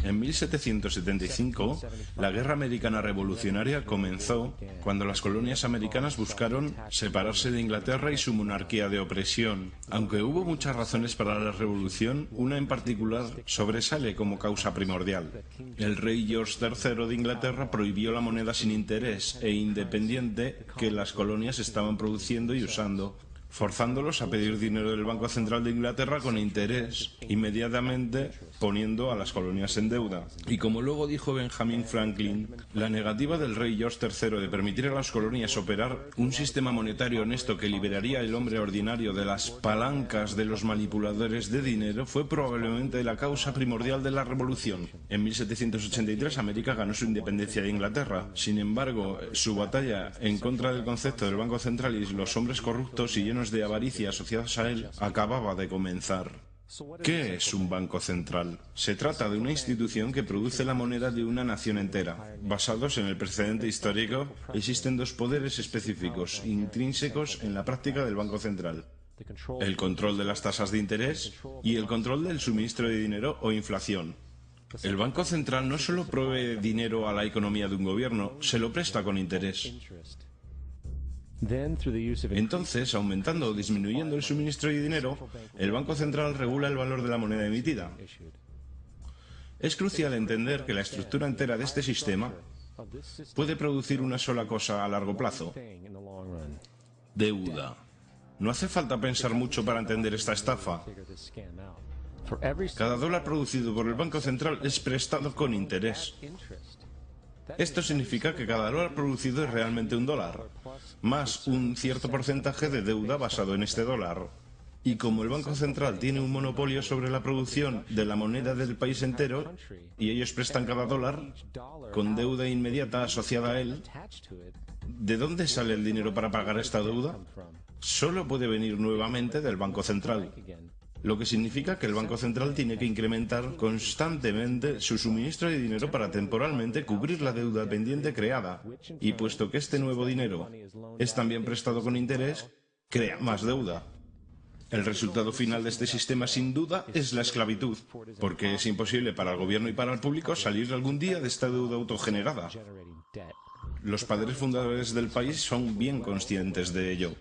[SPEAKER 1] En 1775, la Guerra Americana Revolucionaria comenzó cuando las colonias americanas buscaron separarse de Inglaterra y su monarquía de opresión. Aunque hubo muchas razones para la revolución, una en particular sobresale como causa primordial. El rey George III de Inglaterra prohibió la moneda sin interés e independiente que las colonias estaban produciendo y usando, forzándolos a pedir dinero del Banco Central de Inglaterra con interés, inmediatamente poniendo a las colonias en deuda. Y como luego dijo Benjamin Franklin, la negativa del rey George III de permitir a las colonias operar un sistema monetario honesto que liberaría al hombre ordinario de las palancas de los manipuladores de dinero fue probablemente la causa primordial de la revolución. En 1783 América ganó su independencia de Inglaterra. Sin embargo, su batalla en contra del concepto del Banco Central y los hombres corruptos y llenos de avaricia asociados a él acababa de comenzar. ¿Qué es un banco central? Se trata de una institución que produce la moneda de una nación entera. Basados en el precedente histórico, existen dos poderes específicos, intrínsecos en la práctica del Banco Central: el control de las tasas de interés y el control del suministro de dinero o inflación. El Banco Central no solo provee dinero a la economía de un gobierno, se lo presta con interés. Entonces, aumentando o disminuyendo el suministro de dinero, el Banco Central regula el valor de la moneda emitida. Es crucial entender que la estructura entera de este sistema puede producir una sola cosa a largo plazo: deuda. No hace falta pensar mucho para entender esta estafa. Cada dólar producido por el Banco Central es prestado con interés. Esto significa que cada dólar producido es realmente un dólar, más un cierto porcentaje de deuda basado en este dólar. Y como el Banco Central tiene un monopolio sobre la producción de la moneda del país entero, y ellos prestan cada dólar con deuda inmediata asociada a él, ¿de dónde sale el dinero para pagar esta deuda? Solo puede venir nuevamente del Banco Central. Lo que significa que el Banco Central tiene que incrementar constantemente su suministro de dinero para temporalmente cubrir la deuda pendiente creada, y puesto que este nuevo dinero es también prestado con interés, crea más deuda. El resultado final de este sistema, sin duda, es la esclavitud, porque es imposible para el gobierno y para el público salir algún día de esta deuda autogenerada. Los padres fundadores del país son bien conscientes de ello.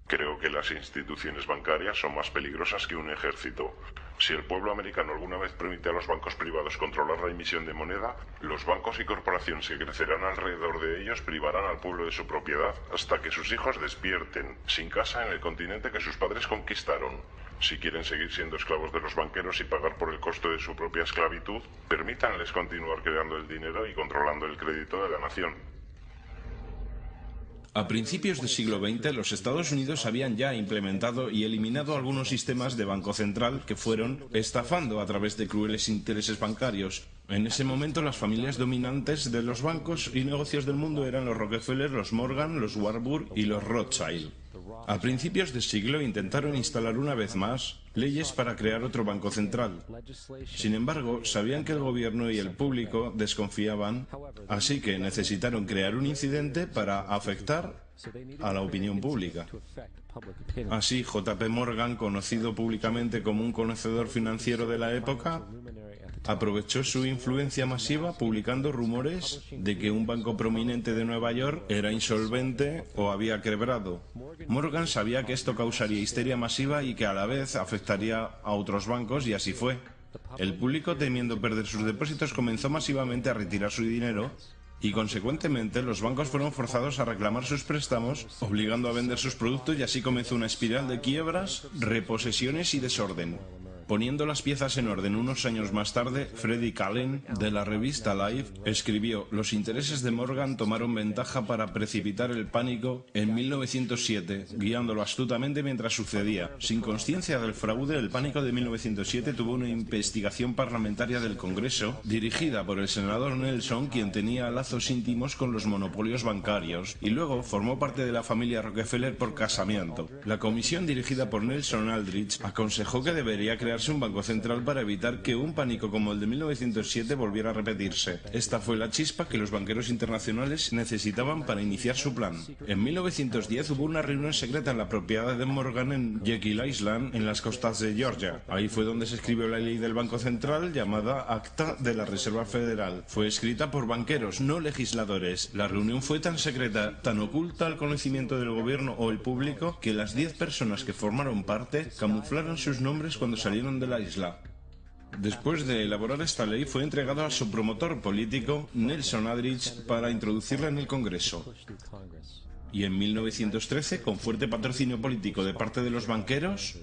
[SPEAKER 3] Creo que las instituciones bancarias son más peligrosas que un ejército. Si el pueblo americano alguna vez permite a los bancos privados controlar la emisión de moneda, los bancos y corporaciones que crecerán alrededor de ellos privarán al pueblo de su propiedad hasta que sus hijos despierten, sin casa en el continente que sus padres conquistaron. Si quieren seguir siendo esclavos de los banqueros y pagar por el costo de su propia esclavitud, permítanles continuar creando el dinero y controlando el crédito de la nación.
[SPEAKER 1] A principios del siglo XX, los Estados Unidos habían ya implementado y eliminado algunos sistemas de banco central que fueron estafando a través de crueles intereses bancarios. En ese momento, las familias dominantes de los bancos y negocios del mundo eran los Rockefeller, los Morgan, los Warburg y los Rothschild. A principios del siglo intentaron instalar una vez más leyes para crear otro banco central. Sin embargo, sabían que el gobierno y el público desconfiaban, así que necesitaron crear un incidente para afectar a la opinión pública. Así, J.P. Morgan, conocido públicamente como un conocedor financiero de la época, aprovechó su influencia masiva publicando rumores de que un banco prominente de Nueva York era insolvente o había quebrado. Morgan sabía que esto causaría histeria masiva y que a la vez afectaría a otros bancos, y así fue. El público, temiendo perder sus depósitos, comenzó masivamente a retirar su dinero y, consecuentemente, los bancos fueron forzados a reclamar sus préstamos, obligando a vender sus productos, y así comenzó una espiral de quiebras, reposesiones y desorden. Poniendo las piezas en orden unos años más tarde, Freddie Callen, de la revista Life, escribió: «Los intereses de Morgan tomaron ventaja para precipitar el pánico en 1907, guiándolo astutamente mientras sucedía. Sin consciencia del fraude, el pánico de 1907 tuvo una investigación parlamentaria del Congreso, dirigida por el senador Nelson, quien tenía lazos íntimos con los monopolios bancarios, y luego formó parte de la familia Rockefeller por casamiento. La comisión, dirigida por Nelson Aldrich, aconsejó que debería crear un banco central para evitar que un pánico como el de 1907 volviera a repetirse. Esta fue la chispa que los banqueros internacionales necesitaban para iniciar su plan. En 1910 hubo una reunión secreta en la propiedad de Morgan en Jekyll Island, en las costas de Georgia. Ahí fue donde se escribió la ley del Banco Central, llamada Acta de la Reserva Federal. Fue escrita por banqueros, no legisladores. La reunión fue tan secreta, tan oculta al conocimiento del gobierno o el público, que las 10 personas que formaron parte camuflaron sus nombres cuando salieron de la isla. Después de elaborar esta ley, fue entregada a su promotor político, Nelson Aldrich, para introducirla en el Congreso. Y en 1913, con fuerte patrocinio político de parte de los banqueros,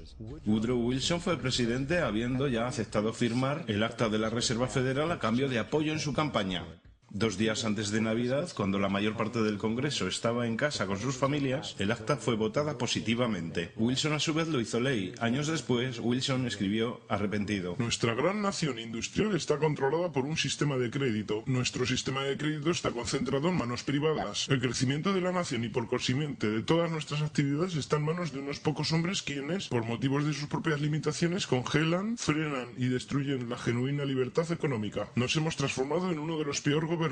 [SPEAKER 1] Woodrow Wilson fue presidente, habiendo ya aceptado firmar el Acta de la Reserva Federal a cambio de apoyo en su campaña. 2 días antes de Navidad, cuando la mayor parte del Congreso estaba en casa con sus familias, el acta fue votada positivamente. Wilson a su vez lo hizo ley. Años después, Wilson escribió arrepentido:
[SPEAKER 2] «Nuestra gran nación industrial está controlada por un sistema de crédito. Nuestro sistema de crédito está concentrado en manos privadas. El crecimiento de la nación y por consiguiente de todas nuestras actividades está en manos de unos pocos hombres quienes, por motivos de sus propias limitaciones, congelan, frenan y destruyen la genuina libertad económica. Nos hemos transformado en uno de los peor gobernados,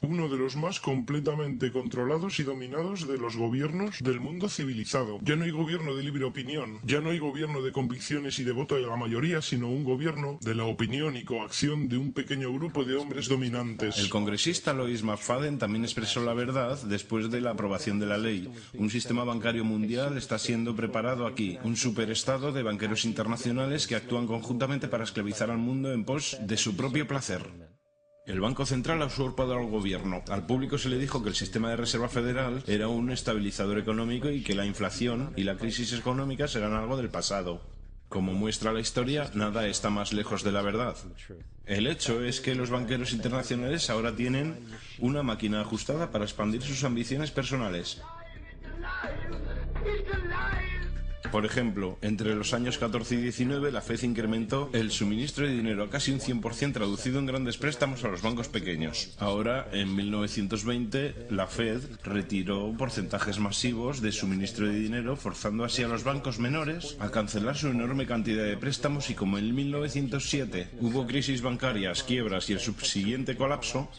[SPEAKER 2] uno de los más completamente controlados y dominados de los gobiernos del mundo civilizado. Ya no hay gobierno de libre opinión, ya no hay gobierno de convicciones y de voto de la mayoría, sino un gobierno de la opinión y coacción de un pequeño grupo de hombres dominantes».
[SPEAKER 1] El congresista Lois McFadden también expresó la verdad después de la aprobación de la ley. Un sistema bancario mundial está siendo preparado aquí, un superestado de banqueros internacionales que actúan conjuntamente para esclavizar al mundo en pos de su propio placer. El Banco Central ha usurpado al gobierno. Al público se le dijo que el sistema de reserva federal era un estabilizador económico y que la inflación y la crisis económica serán algo del pasado. Como muestra la historia, nada está más lejos de la verdad. El hecho es que los banqueros internacionales ahora tienen una máquina ajustada para expandir sus ambiciones personales. Por ejemplo, entre los años 14 y 19, la Fed incrementó el suministro de dinero a casi un 100%, traducido en grandes préstamos a los bancos pequeños. Ahora, en 1920, la Fed retiró porcentajes masivos de suministro de dinero, forzando así a los bancos menores a cancelar su enorme cantidad de préstamos, y como en 1907 hubo crisis bancarias, quiebras y el subsiguiente colapso,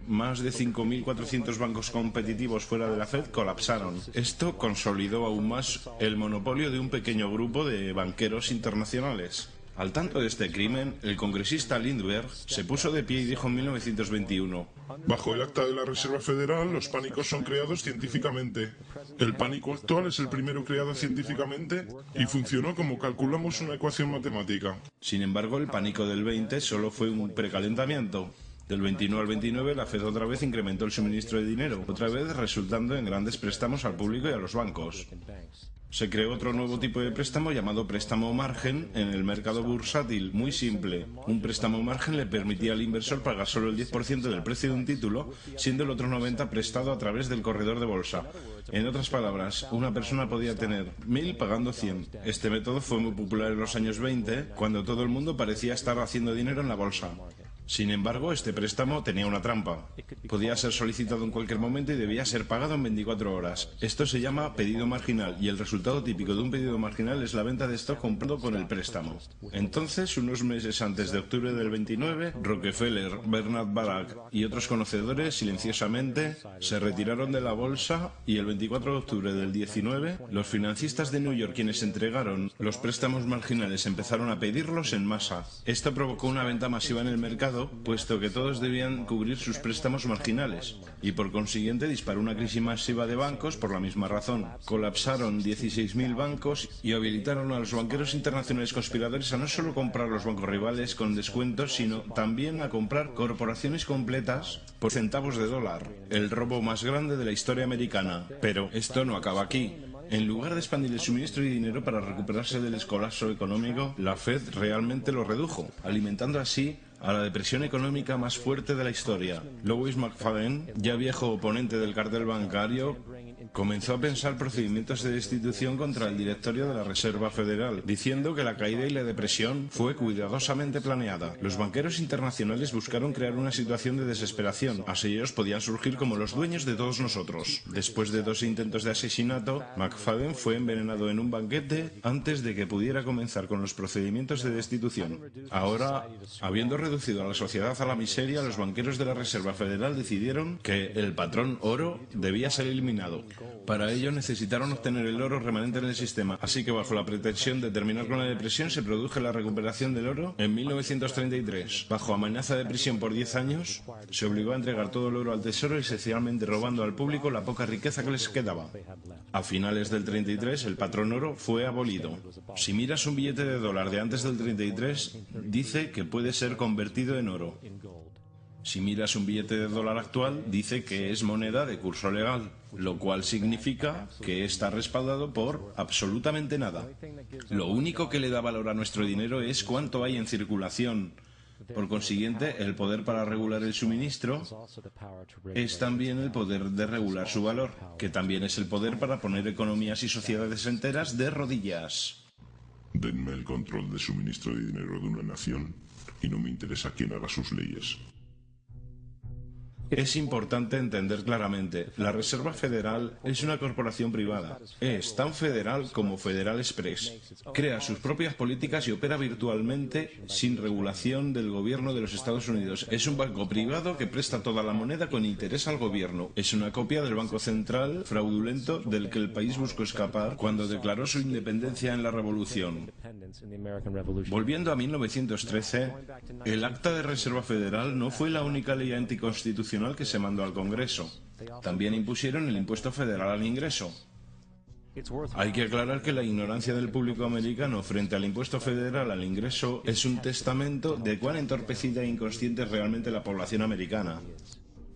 [SPEAKER 1] más de 5.400 bancos competitivos fuera de la Fed colapsaron. Esto consolidó aún más el monopolio de un pequeño grupo de banqueros internacionales. Al tanto de este crimen, el congresista Lindbergh se puso de pie y dijo en 1921:
[SPEAKER 2] Bajo el Acta de la Reserva Federal, los pánicos son creados científicamente. El pánico actual es el primero creado científicamente y funcionó como calculamos una ecuación matemática.
[SPEAKER 1] Sin embargo, el pánico del 20 solo fue un precalentamiento. Del 21 al 29, la Fed otra vez incrementó el suministro de dinero, otra vez resultando en grandes préstamos al público y a los bancos. Se creó otro nuevo tipo de préstamo llamado préstamo margen en el mercado bursátil, muy simple. Un préstamo margen le permitía al inversor pagar solo el 10% del precio de un título, siendo el otro 90% prestado a través del corredor de bolsa. En otras palabras, una persona podía tener 1.000 pagando 100. Este método fue muy popular en los años 20, cuando todo el mundo parecía estar haciendo dinero en la bolsa. Sin embargo, este préstamo tenía una trampa. Podía ser solicitado en cualquier momento y debía ser pagado en 24 horas. Esto se llama pedido marginal y el resultado típico de un pedido marginal es la venta de stock comprado con el préstamo. Entonces, unos meses antes de octubre del 29, Rockefeller, Bernard Baruch y otros conocedores silenciosamente se retiraron de la bolsa y el 24 de octubre del 19, los financistas de New York quienes entregaron los préstamos marginales empezaron a pedirlos en masa. Esto provocó una venta masiva en el mercado, puesto que todos debían cubrir sus préstamos marginales, y por consiguiente disparó una crisis masiva de bancos por la misma razón. Colapsaron 16.000 bancos y habilitaron a los banqueros internacionales conspiradores a no solo comprar los bancos rivales con descuentos, sino también a comprar corporaciones completas por centavos de dólar. El robo más grande de la historia americana. Pero esto no acaba aquí. En lugar de expandir el suministro de dinero para recuperarse del colapso económico, la Fed realmente lo redujo, alimentando así a la depresión económica más fuerte de la historia. Lois McFadden, ya viejo oponente del cartel bancario, comenzó a pensar procedimientos de destitución contra el directorio de la Reserva Federal, diciendo que la caída y la depresión fue cuidadosamente planeada. Los banqueros internacionales buscaron crear una situación de desesperación, así ellos podían surgir como los dueños de todos nosotros. Después de 2 intentos de asesinato, McFadden fue envenenado en un banquete antes de que pudiera comenzar con los procedimientos de destitución. Ahora, habiendo reducido a la sociedad a la miseria, los banqueros de la Reserva Federal decidieron que el patrón oro debía ser eliminado. Para ello necesitaron obtener el oro remanente en el sistema, así que bajo la pretensión de terminar con la depresión se produjo la recuperación del oro en 1933. Bajo amenaza de prisión por 10 años, se obligó a entregar todo el oro al tesoro, esencialmente robando al público la poca riqueza que les quedaba. A finales del 33, el patrón oro fue abolido. Si miras un billete de dólar de antes del 33, dice que puede ser convertido en oro. Si miras un billete de dólar actual, dice que es moneda de curso legal, lo cual significa que está respaldado por absolutamente nada. Lo único que le da valor a nuestro dinero es cuánto hay en circulación. Por consiguiente, el poder para regular el suministro es también el poder de regular su valor, que también es el poder para poner economías y sociedades enteras de rodillas.
[SPEAKER 2] Denme el control de suministro de dinero de una nación y no me interesa quién haga sus leyes.
[SPEAKER 1] Es importante entender claramente, la Reserva Federal es una corporación privada. Es tan federal como Federal Express. Crea sus propias políticas y opera virtualmente sin regulación del gobierno de los Estados Unidos. Es un banco privado que presta toda la moneda con interés al gobierno. Es una copia del Banco Central fraudulento del que el país buscó escapar cuando declaró su independencia en la Revolución. Volviendo a 1913, el Acta de Reserva Federal no fue la única ley anticonstitucional que se mandó al Congreso. También impusieron el impuesto federal al ingreso. Hay que aclarar que la ignorancia del público americano frente al impuesto federal al ingreso es un testamento de cuán entorpecida e inconsciente es realmente la población americana.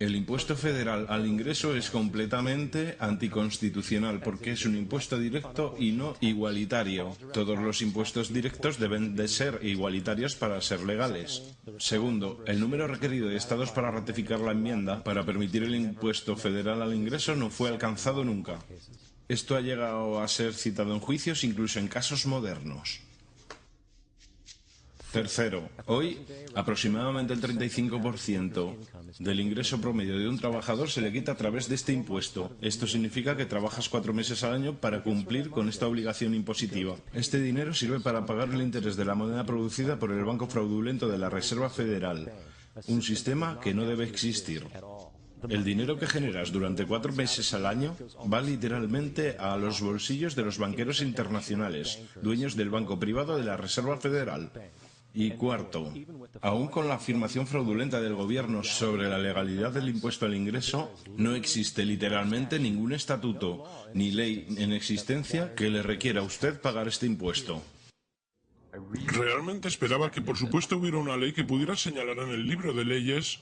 [SPEAKER 1] El impuesto federal al ingreso es completamente anticonstitucional porque es un impuesto directo y no igualitario. Todos los impuestos directos deben de ser igualitarios para ser legales. Segundo, el número requerido de estados para ratificar la enmienda para permitir el impuesto federal al ingreso no fue alcanzado nunca. Esto ha llegado a ser citado en juicios incluso en casos modernos. Tercero, hoy aproximadamente el 35% del ingreso promedio de un trabajador se le quita a través de este impuesto. Esto significa que trabajas 4 meses al año para cumplir con esta obligación impositiva. Este dinero sirve para pagar el interés de la moneda producida por el banco fraudulento de la Reserva Federal, un sistema que no debe existir. El dinero que generas durante 4 meses al año va literalmente a los bolsillos de los banqueros internacionales, dueños del banco privado de la Reserva Federal. Y cuarto, aún con la afirmación fraudulenta del gobierno sobre la legalidad del impuesto al ingreso, no existe literalmente ningún estatuto ni ley en existencia que le requiera a usted pagar este impuesto.
[SPEAKER 2] Realmente esperaba que por supuesto hubiera una ley que pudiera señalar en el libro de leyes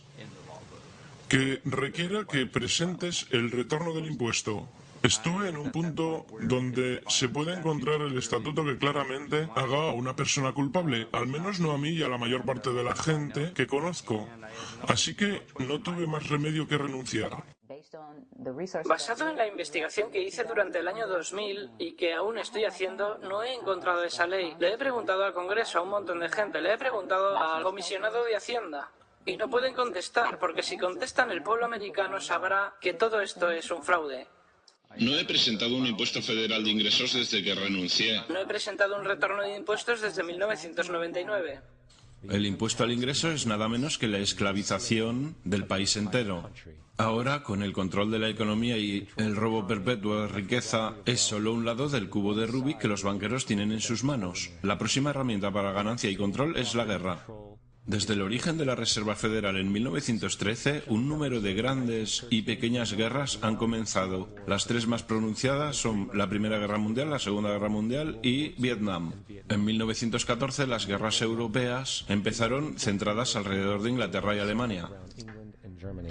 [SPEAKER 2] que requiera que presentes el retorno del impuesto. Estuve en un punto donde se puede encontrar el estatuto que claramente haga a una persona culpable, al menos no a mí y a la mayor parte de la gente que conozco. Así que no tuve más remedio que renunciar.
[SPEAKER 4] Basado en la investigación que hice durante el año 2000 y que aún estoy haciendo, no he encontrado esa ley. Le he preguntado al Congreso, a un montón de gente, le he preguntado al comisionado de Hacienda. Y no pueden contestar, porque si contestan el pueblo americano sabrá que todo esto es un fraude.
[SPEAKER 9] No he presentado un impuesto federal de ingresos desde que renuncié.
[SPEAKER 4] No he presentado un retorno de impuestos desde 1999.
[SPEAKER 1] El impuesto al ingreso es nada menos que la esclavización del país entero. Ahora, con el control de la economía y el robo perpetuo de riqueza, es solo un lado del cubo de Rubik que los banqueros tienen en sus manos. La próxima herramienta para ganancia y control es la guerra. Desde el origen de la Reserva Federal en 1913, un número de grandes y pequeñas guerras han comenzado. Las 3 más pronunciadas son la Primera Guerra Mundial, la Segunda Guerra Mundial y Vietnam. En 1914 las guerras europeas empezaron centradas alrededor de Inglaterra y Alemania.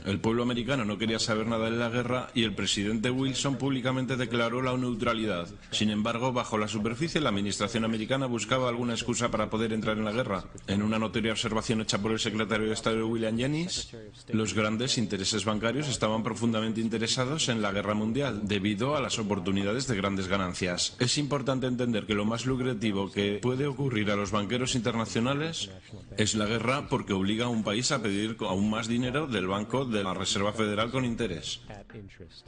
[SPEAKER 1] El pueblo americano no quería saber nada de la guerra y el presidente Wilson públicamente declaró la neutralidad. Sin embargo, bajo la superficie, la administración americana buscaba alguna excusa para poder entrar en la guerra. En una notoria observación hecha por el secretario de Estado William Jennings, los grandes intereses bancarios estaban profundamente interesados en la guerra mundial debido a las oportunidades de grandes ganancias. Es importante entender que lo más lucrativo que puede ocurrir a los banqueros internacionales es la guerra porque obliga a un país a pedir aún más dinero del banco de la Reserva Federal con interés.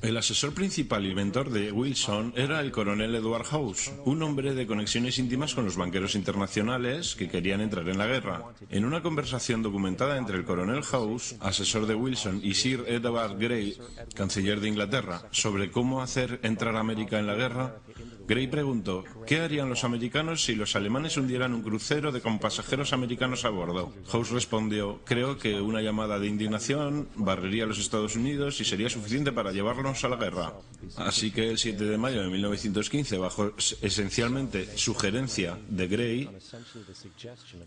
[SPEAKER 1] El asesor principal y mentor de Wilson era el coronel Edward House, un hombre de conexiones íntimas con los banqueros internacionales que querían entrar en la guerra. En una conversación documentada entre el coronel House, asesor de Wilson, y Sir Edward Grey, canciller de Inglaterra, sobre cómo hacer entrar a América en la guerra, Grey preguntó, ¿qué harían los americanos si los alemanes hundieran un crucero con pasajeros americanos a bordo? House respondió, creo que una llamada de indignación barrería a los Estados Unidos y sería suficiente para llevarnos a la guerra. Así que el 7 de mayo de 1915, bajo esencialmente sugerencia de Grey,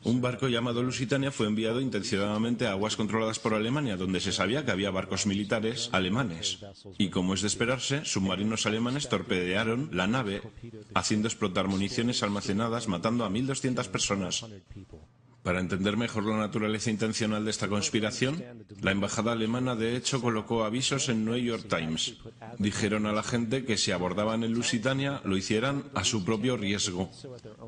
[SPEAKER 1] un barco llamado Lusitania fue enviado intencionadamente a aguas controladas por Alemania, donde se sabía que había barcos militares alemanes. Y como es de esperarse, submarinos alemanes torpedearon la nave, haciendo explotar municiones almacenadas, matando a 1.200 personas. Para entender mejor la naturaleza intencional de esta conspiración, la embajada alemana de hecho colocó avisos en New York Times. Dijeron a la gente que si abordaban el Lusitania lo hicieran a su propio riesgo,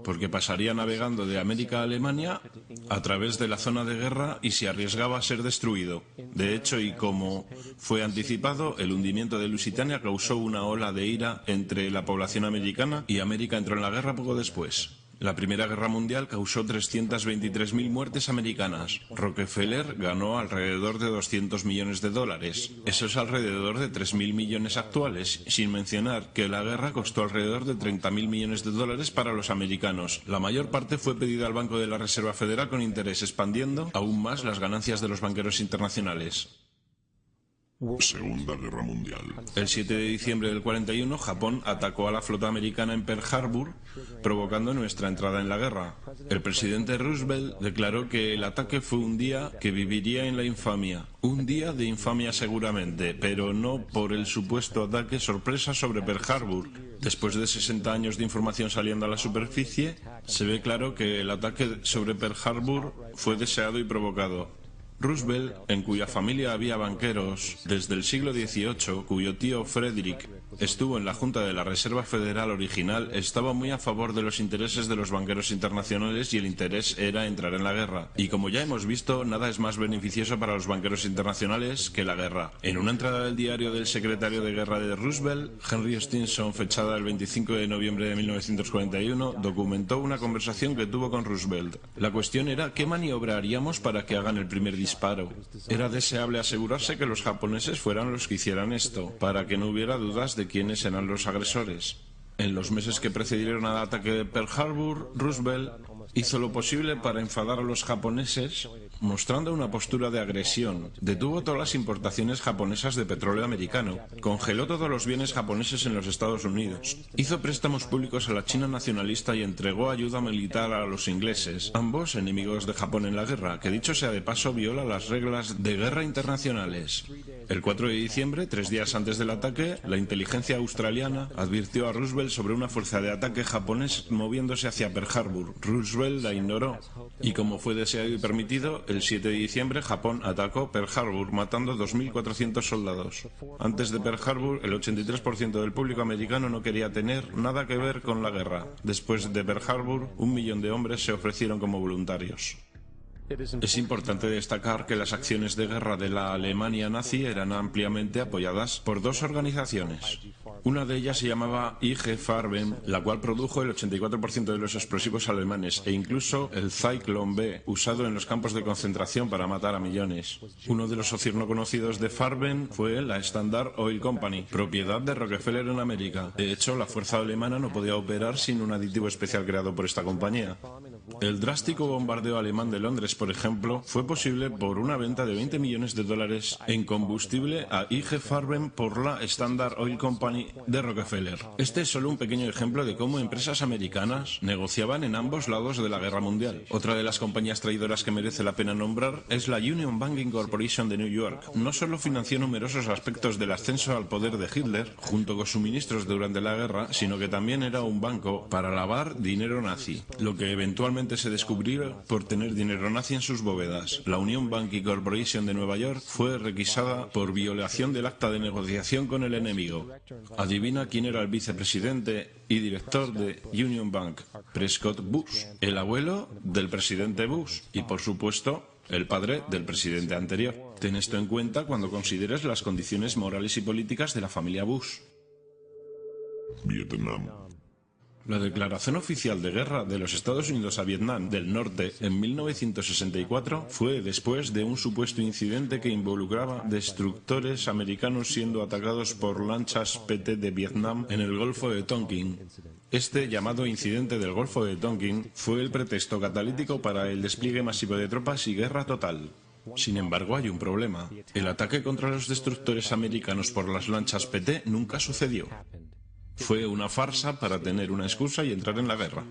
[SPEAKER 1] porque pasaría navegando de América a Alemania a través de la zona de guerra y se arriesgaba a ser destruido. De hecho, y como fue anticipado, el hundimiento de Lusitania causó una ola de ira entre la población americana y América entró en la guerra poco después. La Primera Guerra Mundial causó 323.000 muertes americanas. Rockefeller ganó alrededor de 200 millones de dólares. Eso es alrededor de 3.000 millones actuales, sin mencionar que la guerra costó alrededor de 30.000 millones de dólares para los americanos. La mayor parte fue pedida al Banco de la Reserva Federal con interés, expandiendo aún más las ganancias de los banqueros internacionales.
[SPEAKER 2] Segunda Guerra Mundial.
[SPEAKER 1] El 7 de diciembre del 41, Japón atacó a la flota americana en Pearl Harbor, provocando nuestra entrada en la guerra. El presidente Roosevelt declaró que el ataque fue un día que viviría en la infamia. Un día de infamia seguramente, pero no por el supuesto ataque sorpresa sobre Pearl Harbor. Después de 60 años de información saliendo a la superficie, se ve claro que el ataque sobre Pearl Harbor fue deseado y provocado. Roosevelt, en cuya familia había banqueros desde el siglo XVIII, cuyo tío Frederick Estuvo en la Junta de la Reserva Federal original, estaba muy a favor de los intereses de los banqueros internacionales y el interés era entrar en la guerra. Y como ya hemos visto, nada es más beneficioso para los banqueros internacionales que la guerra. En una entrada del diario del secretario de guerra de Roosevelt, Henry Stinson, fechada el 25 de noviembre de 1941, documentó una conversación que tuvo con Roosevelt. La cuestión era qué maniobra haríamos para que hagan el primer disparo. Era deseable asegurarse que los japoneses fueran los que hicieran esto, para que no hubiera dudas de quiénes eran los agresores. En los meses que precedieron al ataque de Pearl Harbor, Roosevelt hizo lo posible para enfadar a los japoneses, mostrando una postura de agresión. Detuvo todas las importaciones japonesas de petróleo americano, congeló todos los bienes japoneses en los Estados Unidos, hizo préstamos públicos a la China nacionalista y entregó ayuda militar a los ingleses, ambos enemigos de Japón en la guerra, que dicho sea de paso viola las reglas de guerra internacionales. El 4 de diciembre, 3 días antes del ataque, la inteligencia australiana advirtió a Roosevelt sobre una fuerza de ataque japonés moviéndose hacia Pearl Harbor. Roosevelt la ignoró y, como fue deseado y permitido, el 7 de diciembre Japón atacó Pearl Harbor matando 2.400 soldados. Antes de Pearl Harbor, el 83% del público americano no quería tener nada que ver con la guerra. Después de Pearl Harbor, 1 millón de hombres se ofrecieron como voluntarios. Es importante destacar que las acciones de guerra de la Alemania nazi eran ampliamente apoyadas por dos organizaciones. Una de ellas se llamaba IG Farben, la cual produjo el 84% de los explosivos alemanes e incluso el Zyklon B, usado en los campos de concentración para matar a millones. Uno de los socios no conocidos de Farben fue la Standard Oil Company, propiedad de Rockefeller en América. De hecho, la fuerza alemana no podía operar sin un aditivo especial creado por esta compañía. El drástico bombardeo alemán de Londres, por ejemplo, fue posible por una venta de $20 millones en combustible a IG Farben por la Standard Oil Company de Rockefeller. Este es solo un pequeño ejemplo de cómo empresas americanas negociaban en ambos lados de la guerra mundial. Otra de las compañías traidoras que merece la pena nombrar es la Union Banking Corporation de New York. No solo financió numerosos aspectos del ascenso al poder de Hitler, junto con suministros durante la guerra, sino que también era un banco para lavar dinero nazi, lo que eventualmente se descubrió por tener dinero nazi en sus bóvedas. La Union Banking Corporation de Nueva York fue requisada por violación del acta de negociación con el enemigo. Adivina quién era el vicepresidente y director de Union Bank: Prescott Bush, el abuelo del presidente Bush y, por supuesto, el padre del presidente anterior. Ten esto en cuenta cuando consideres las condiciones morales y políticas de la familia Bush.
[SPEAKER 3] Vietnam.
[SPEAKER 1] La declaración oficial de guerra de los Estados Unidos a Vietnam del Norte en 1964 fue después de un supuesto incidente que involucraba destructores americanos siendo atacados por lanchas PT de Vietnam en el Golfo de Tonkin. Este llamado incidente del Golfo de Tonkin fue el pretexto catalítico para el despliegue masivo de tropas y guerra total. Sin embargo, hay un problema. El ataque contra los destructores americanos por las lanchas PT nunca sucedió. Fue una farsa para tener una excusa y entrar en la guerra.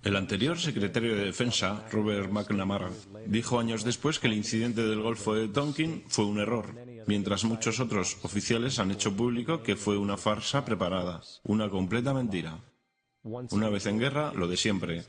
[SPEAKER 1] El anterior secretario de Defensa, Robert McNamara, dijo años después que el incidente del Golfo de Tonkin fue un error, mientras muchos otros oficiales han hecho público que fue una farsa preparada, una completa mentira. Una vez en guerra, lo de siempre.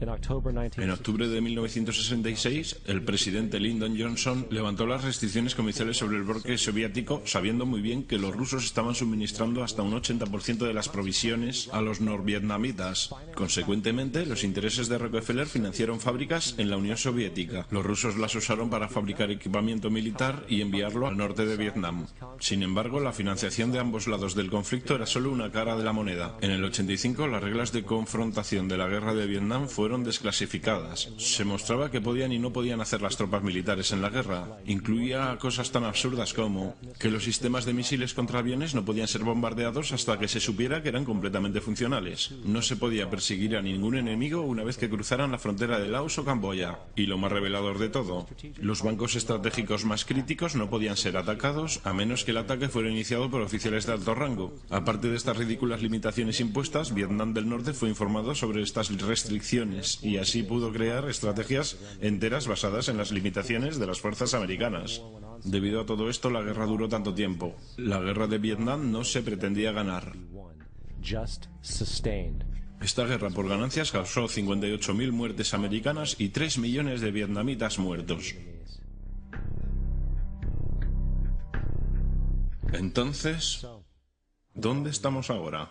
[SPEAKER 1] En octubre de 1966, el presidente Lyndon Johnson levantó las restricciones comerciales sobre el bloque soviético, sabiendo muy bien que los rusos estaban suministrando hasta un 80% de las provisiones a los norvietnamitas. Consecuentemente, los intereses de Rockefeller financiaron fábricas en la Unión Soviética. Los rusos las usaron para fabricar equipamiento militar y enviarlo al norte de Vietnam. Sin embargo, la financiación de ambos lados del conflicto era solo una cara de la moneda. En el 85, las reglas de confrontación de la guerra de Vietnam fueron desclasificadas. Se mostraba que podían y no podían hacer las tropas militares en la guerra. Incluía cosas tan absurdas como que los sistemas de misiles contra aviones no podían ser bombardeados hasta que se supiera que eran completamente funcionales. No se podía perseguir a ningún enemigo una vez que cruzaran la frontera de Laos o Camboya. Y lo más revelador de todo, los bancos estratégicos más críticos no podían ser atacados a menos que el ataque fuera iniciado por oficiales de alto rango. Aparte de estas ridículas limitaciones impuestas, Vietnam del Norte fue informado sobre estas restricciones y así pudo crear estrategias enteras basadas en las limitaciones de las fuerzas americanas. Debido a todo esto, la guerra duró tanto tiempo. La guerra de Vietnam no se pretendía ganar. Esta guerra por ganancias causó 58.000 muertes americanas y 3 millones de vietnamitas muertos. Entonces, ¿Dónde estamos ahora?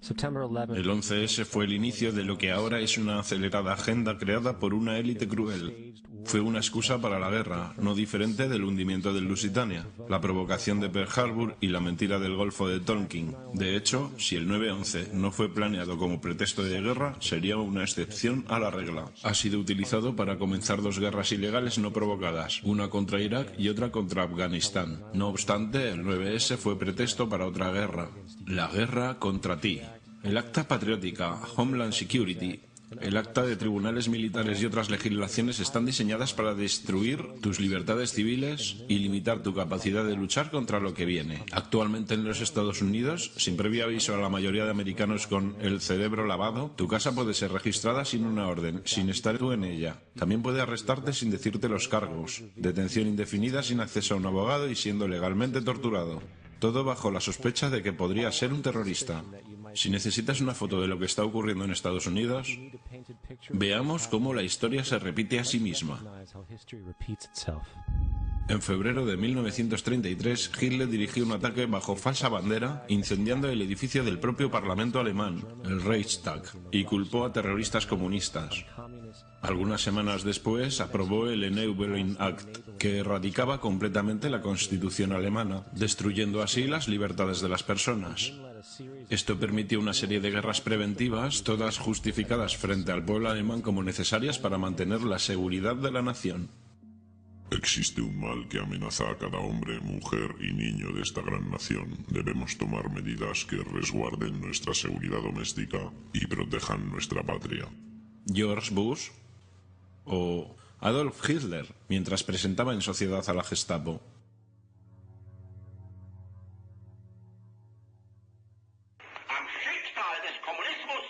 [SPEAKER 1] El 11S fue el inicio de lo que ahora es una acelerada agenda creada por una élite cruel. Fue una excusa para la guerra, no diferente del hundimiento del Lusitania, la provocación de Pearl Harbor y la mentira del Golfo de Tonkin. De hecho, si el 9/11 no fue planeado como pretexto de guerra, sería una excepción a la regla. Ha sido utilizado para comenzar dos guerras ilegales no provocadas, una contra Irak y otra contra Afganistán. No obstante, el 9S fue pretexto para otra guerra, la guerra contra ti. El Acta Patriótica, Homeland Security, el Acta de Tribunales Militares y otras legislaciones están diseñadas para destruir tus libertades civiles y limitar tu capacidad de luchar contra lo que viene. Actualmente en los Estados Unidos, sin previo aviso a la mayoría de americanos con el cerebro lavado, tu casa puede ser registrada sin una orden, sin estar tú en ella. También puede arrestarte sin decirte los cargos, detención indefinida sin acceso a un abogado y siendo legalmente torturado. Todo bajo la sospecha de que podría ser un terrorista. Si necesitas una foto de lo que está ocurriendo en Estados Unidos, veamos cómo la historia se repite a sí misma. En febrero de 1933, Hitler dirigió un ataque bajo falsa bandera, incendiando el edificio del propio Parlamento alemán, el Reichstag, y culpó a terroristas comunistas. Algunas semanas después aprobó el Erneuerung Act, que erradicaba completamente la Constitución alemana, destruyendo así las libertades de las personas. Esto permitió una serie de guerras preventivas, todas justificadas frente al pueblo alemán como necesarias para mantener la seguridad de la nación.
[SPEAKER 2] Existe un mal que amenaza a cada hombre, mujer y niño de esta gran nación. Debemos tomar medidas que resguarden nuestra seguridad doméstica y protejan nuestra patria.
[SPEAKER 1] George Bush o Adolf Hitler, mientras presentaba en sociedad a la Gestapo.
[SPEAKER 11] Am Schicksal des Kommunismus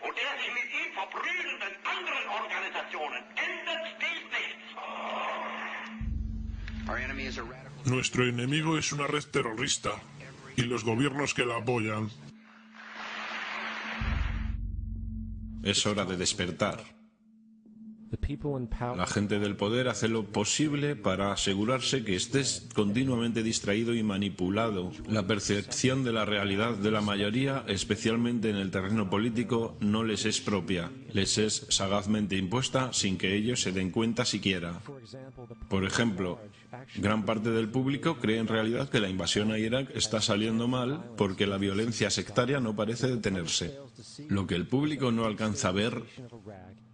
[SPEAKER 11] und der sich mit ihm verbrüdernden anderen Organisationen ändert dies nichts.
[SPEAKER 2] Nuestro enemigo es una red terrorista y los gobiernos que la apoyan.
[SPEAKER 1] Es hora de despertar. La gente del poder hace lo posible para asegurarse que estés continuamente distraído y manipulado. La percepción de la realidad de la mayoría, especialmente en el terreno político, no les es propia. Les es sagazmente impuesta sin que ellos se den cuenta siquiera. Por ejemplo, gran parte del público cree en realidad que la invasión a Irak está saliendo mal porque la violencia sectaria no parece detenerse. Lo que el público no alcanza a ver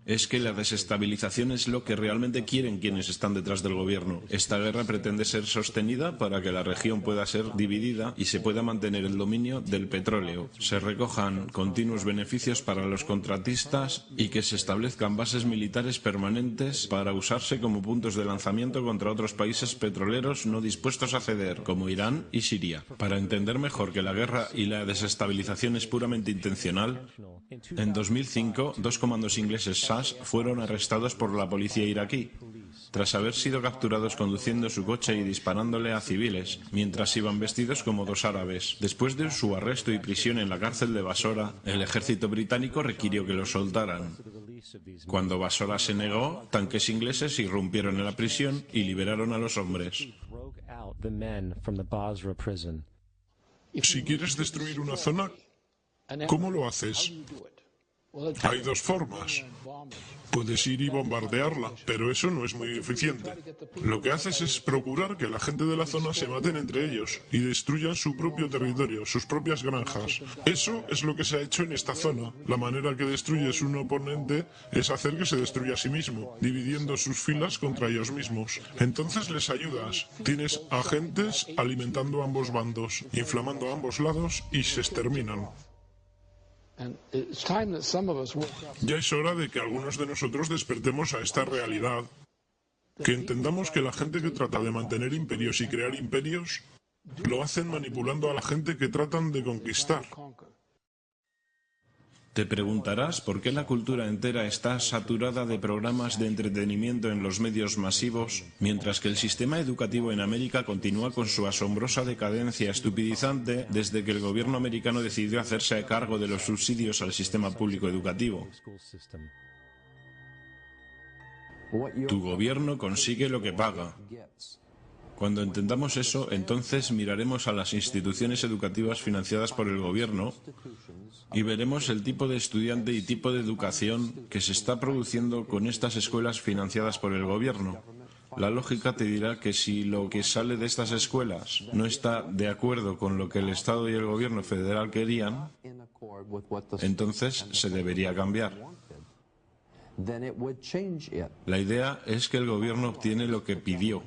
[SPEAKER 1] es que la desestabilización es lo que realmente quieren quienes están detrás del gobierno. Esta guerra pretende ser sostenida para que la región pueda ser dividida y se pueda mantener el dominio del petróleo, se recojan continuos beneficios para los contratistas y que se establezcan bases militares permanentes para usarse como puntos de lanzamiento contra otros países petroleros no dispuestos a ceder, como Irán y Siria. Para entender mejor que la guerra y la desestabilización es puramente intencional, en 2005, dos comandos ingleses SAS fueron arrestados por la policía iraquí, tras haber sido capturados conduciendo su coche y disparándole a civiles, mientras iban vestidos como dos árabes. Después de su arresto y prisión en la cárcel de Basora, el ejército británico requirió que los soltaran. Cuando Basora se negó, tanques ingleses irrumpieron en la prisión y liberaron a los hombres.
[SPEAKER 2] Si quieres destruir una zona, ¿cómo lo haces? Hay dos formas. Puedes ir y bombardearla, pero eso no es muy eficiente. Lo que haces es procurar que la gente de la zona se maten entre ellos y destruyan su propio territorio, sus propias granjas. Eso es lo que se ha hecho en esta zona. La manera que destruyes un oponente es hacer que se destruya a sí mismo, dividiendo sus filas contra ellos mismos. Entonces les ayudas. Tienes agentes alimentando a ambos bandos, inflamando a ambos lados y se exterminan. Ya es hora de que algunos de nosotros despertemos a esta realidad, que entendamos que la gente que trata de mantener imperios y crear imperios, lo hacen manipulando a la gente que tratan de conquistar.
[SPEAKER 1] Te preguntarás por qué la cultura entera está saturada de programas de entretenimiento en los medios masivos, mientras que el sistema educativo en América continúa con su asombrosa decadencia estupidizante desde que el gobierno americano decidió hacerse a cargo de los subsidios al sistema público educativo. Tu gobierno consigue lo que paga. Cuando entendamos eso, entonces miraremos a las instituciones educativas financiadas por el gobierno y veremos el tipo de estudiante y tipo de educación que se está produciendo con estas escuelas financiadas por el gobierno. La lógica te dirá que si lo que sale de estas escuelas no está de acuerdo con lo que el Estado y el gobierno federal querían, entonces se debería cambiar. La idea es que el gobierno obtiene lo que pidió.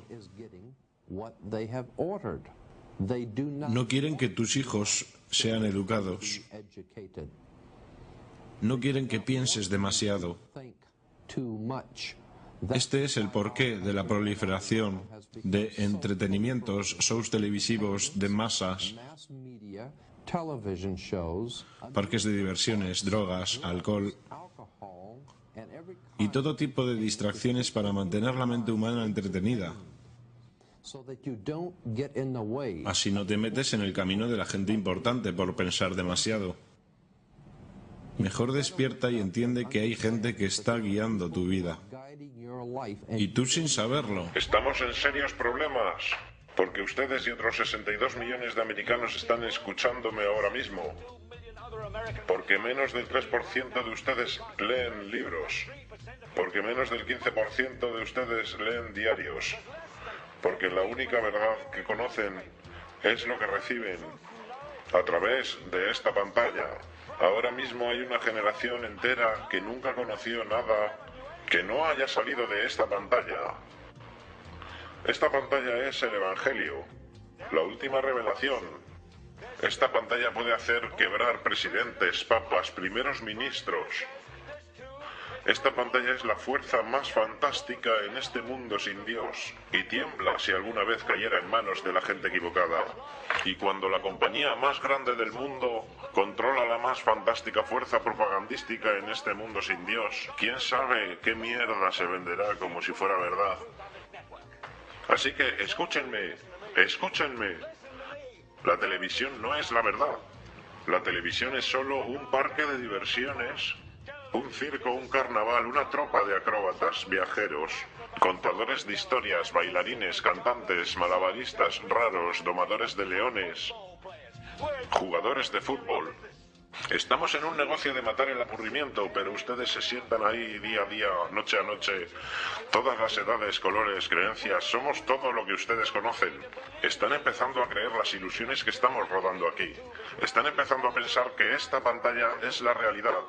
[SPEAKER 1] No quieren que tus hijos sean educados. No quieren que pienses demasiado. Este es el porqué de la proliferación de entretenimientos, shows televisivos de masas, parques de diversiones, drogas, alcohol y todo tipo de distracciones para mantener la mente humana entretenida. Así no te metes en el camino de la gente importante por pensar demasiado. Mejor despierta y entiende que hay gente que está guiando tu vida. Y tú sin saberlo.
[SPEAKER 2] Estamos en serios problemas, porque ustedes y otros 62 millones de americanos están escuchándome ahora mismo. Porque menos del 3% de ustedes leen libros. Porque menos del 15% de ustedes leen diarios. Porque la única verdad que conocen es lo que reciben a través de esta pantalla. Ahora mismo hay una generación entera que nunca conoció nada que no haya salido de esta pantalla. Esta pantalla es el Evangelio, la última revelación. Esta pantalla puede hacer quebrar presidentes, papas, primeros ministros. Esta pantalla es la fuerza más fantástica en este mundo sin Dios y tiembla si alguna vez cayera en manos de la gente equivocada. Y cuando la compañía más grande del mundo controla la más fantástica fuerza propagandística en este mundo sin Dios, ¿quién sabe qué mierda se venderá como si fuera verdad? Así que escúchenme, escúchenme. La televisión no es la verdad. La televisión es solo un parque de diversiones, un circo, un carnaval, una tropa de acróbatas, viajeros, contadores de historias, bailarines, cantantes, malabaristas raros, domadores de leones, jugadores de fútbol. Estamos en un negocio de matar el aburrimiento, pero ustedes se sientan ahí día a día, noche a noche. Todas las edades, colores, creencias, somos todo lo que ustedes conocen. Están empezando a creer las ilusiones que estamos rodando aquí. Están empezando a pensar que esta pantalla es la realidad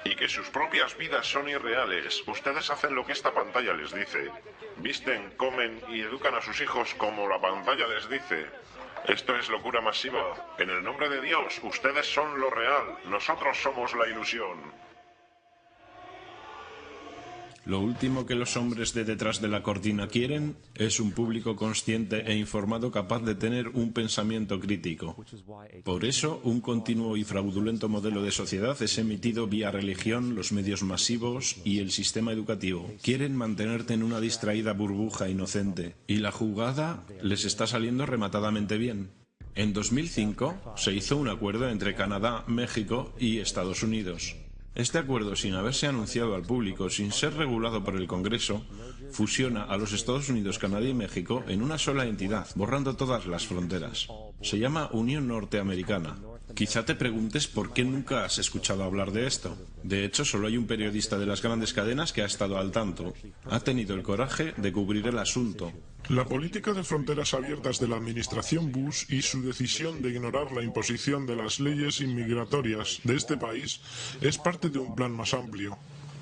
[SPEAKER 2] y que sus propias vidas son irreales. Ustedes hacen lo que esta pantalla les dice. Visten, comen y educan a sus hijos como la pantalla les dice. Esto es locura masiva. En el nombre de Dios, ustedes son lo real. Nosotros somos la ilusión.
[SPEAKER 1] Lo último que los hombres de detrás de la cortina quieren es un público consciente e informado capaz de tener un pensamiento crítico. Por eso, un continuo y fraudulento modelo de sociedad es emitido vía religión, los medios masivos y el sistema educativo. Quieren mantenerte en una distraída burbuja inocente, y la jugada les está saliendo rematadamente bien. En 2005 se hizo un acuerdo entre Canadá, México y Estados Unidos. Este acuerdo, sin haberse anunciado al público, sin ser regulado por el Congreso, fusiona a los Estados Unidos, Canadá y México en una sola entidad, borrando todas las fronteras. Se llama Unión Norteamericana. Quizá te preguntes por qué nunca has escuchado hablar de esto. De hecho, solo hay un periodista de las grandes cadenas que ha estado al tanto. Ha tenido el coraje de cubrir el asunto.
[SPEAKER 2] La política de fronteras abiertas de la administración Bush y su decisión de ignorar la imposición de las leyes inmigratorias de este país es parte de un plan más amplio.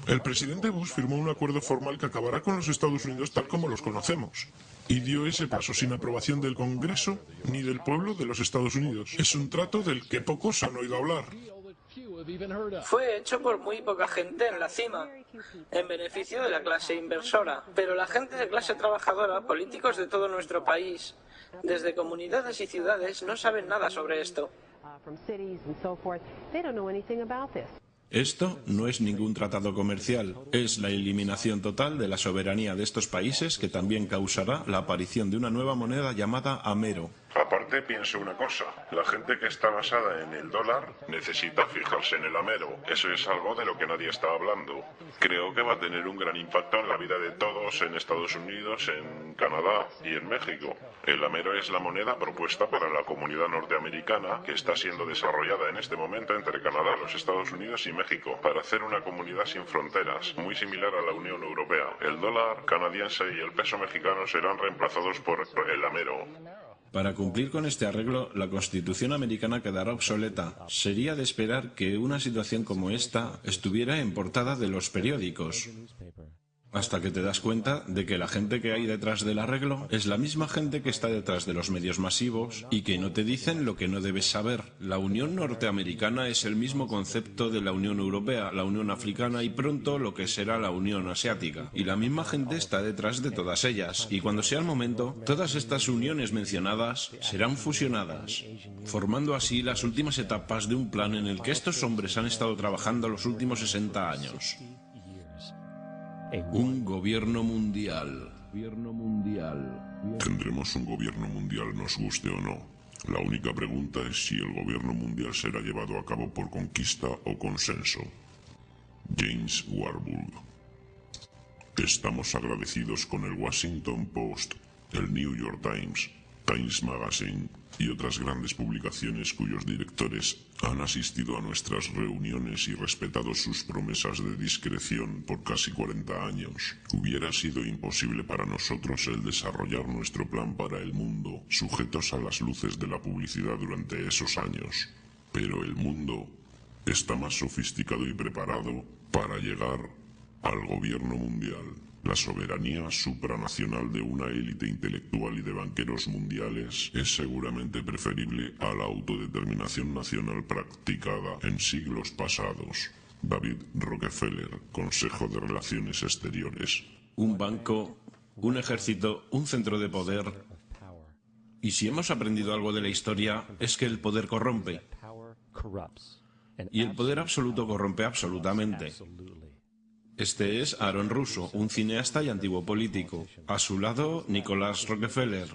[SPEAKER 2] El presidente Bush firmó un acuerdo formal que acabará con los Estados Unidos tal como los conocemos. Y dio ese paso sin aprobación del Congreso ni del pueblo de los Estados Unidos. Es un trato del que pocos han oído hablar.
[SPEAKER 4] Fue hecho por muy poca gente en la cima, en beneficio de la clase inversora. Pero la gente de clase trabajadora, políticos de todo nuestro país, desde comunidades y ciudades, no saben nada sobre esto.
[SPEAKER 1] Esto no es ningún tratado comercial, es la eliminación total de la soberanía de estos países que también causará la aparición de una nueva moneda llamada Amero.
[SPEAKER 2] Aparte, pienso una cosa, la gente que está basada en el dólar necesita fijarse en el amero. Eso es algo de lo que nadie está hablando. Creo que va a tener un gran impacto en la vida de todos en Estados Unidos, en Canadá y en México. El amero es la moneda propuesta para la comunidad norteamericana que está siendo desarrollada en este momento entre Canadá, los Estados Unidos y México para hacer una comunidad sin fronteras, muy similar a la Unión Europea. El dólar canadiense y el peso mexicano serán reemplazados por el amero.
[SPEAKER 1] Para cumplir con este arreglo, la Constitución americana quedará obsoleta. Sería de esperar que una situación como esta estuviera en portada de los periódicos. Hasta que te das cuenta de que la gente que hay detrás del arreglo es la misma gente que está detrás de los medios masivos y que no te dicen lo que no debes saber. La Unión Norteamericana es el mismo concepto de la Unión Europea, la Unión Africana y pronto lo que será la Unión Asiática. Y la misma gente está detrás de todas ellas. Y cuando sea el momento, todas estas uniones mencionadas serán fusionadas, formando así las últimas etapas de un plan en el que estos hombres han estado trabajando los últimos 60 años. Un gobierno mundial.
[SPEAKER 2] Tendremos un gobierno mundial, nos guste o no. La única pregunta es si el gobierno mundial será llevado a cabo por conquista o consenso. James Warburg. Estamos agradecidos con el Washington Post, el New York Times, Times Magazine y otras grandes publicaciones cuyos directores han asistido a nuestras reuniones y respetado sus promesas de discreción por casi 40 años. Hubiera sido imposible para nosotros el desarrollar nuestro plan para el mundo, sujetos a las luces de la publicidad durante esos años. Pero el mundo está más sofisticado y preparado para llegar al gobierno mundial. La soberanía supranacional de una élite intelectual y de banqueros mundiales es seguramente preferible a la autodeterminación nacional practicada en siglos pasados. David Rockefeller, Consejo de Relaciones Exteriores.
[SPEAKER 1] Un banco, un ejército, un centro de poder. Y si hemos aprendido algo de la historia, es que el poder corrompe. Y el poder absoluto corrompe absolutamente. Este es Aaron Russo, un cineasta y antiguo político. A su lado, Nicholas Rockefeller,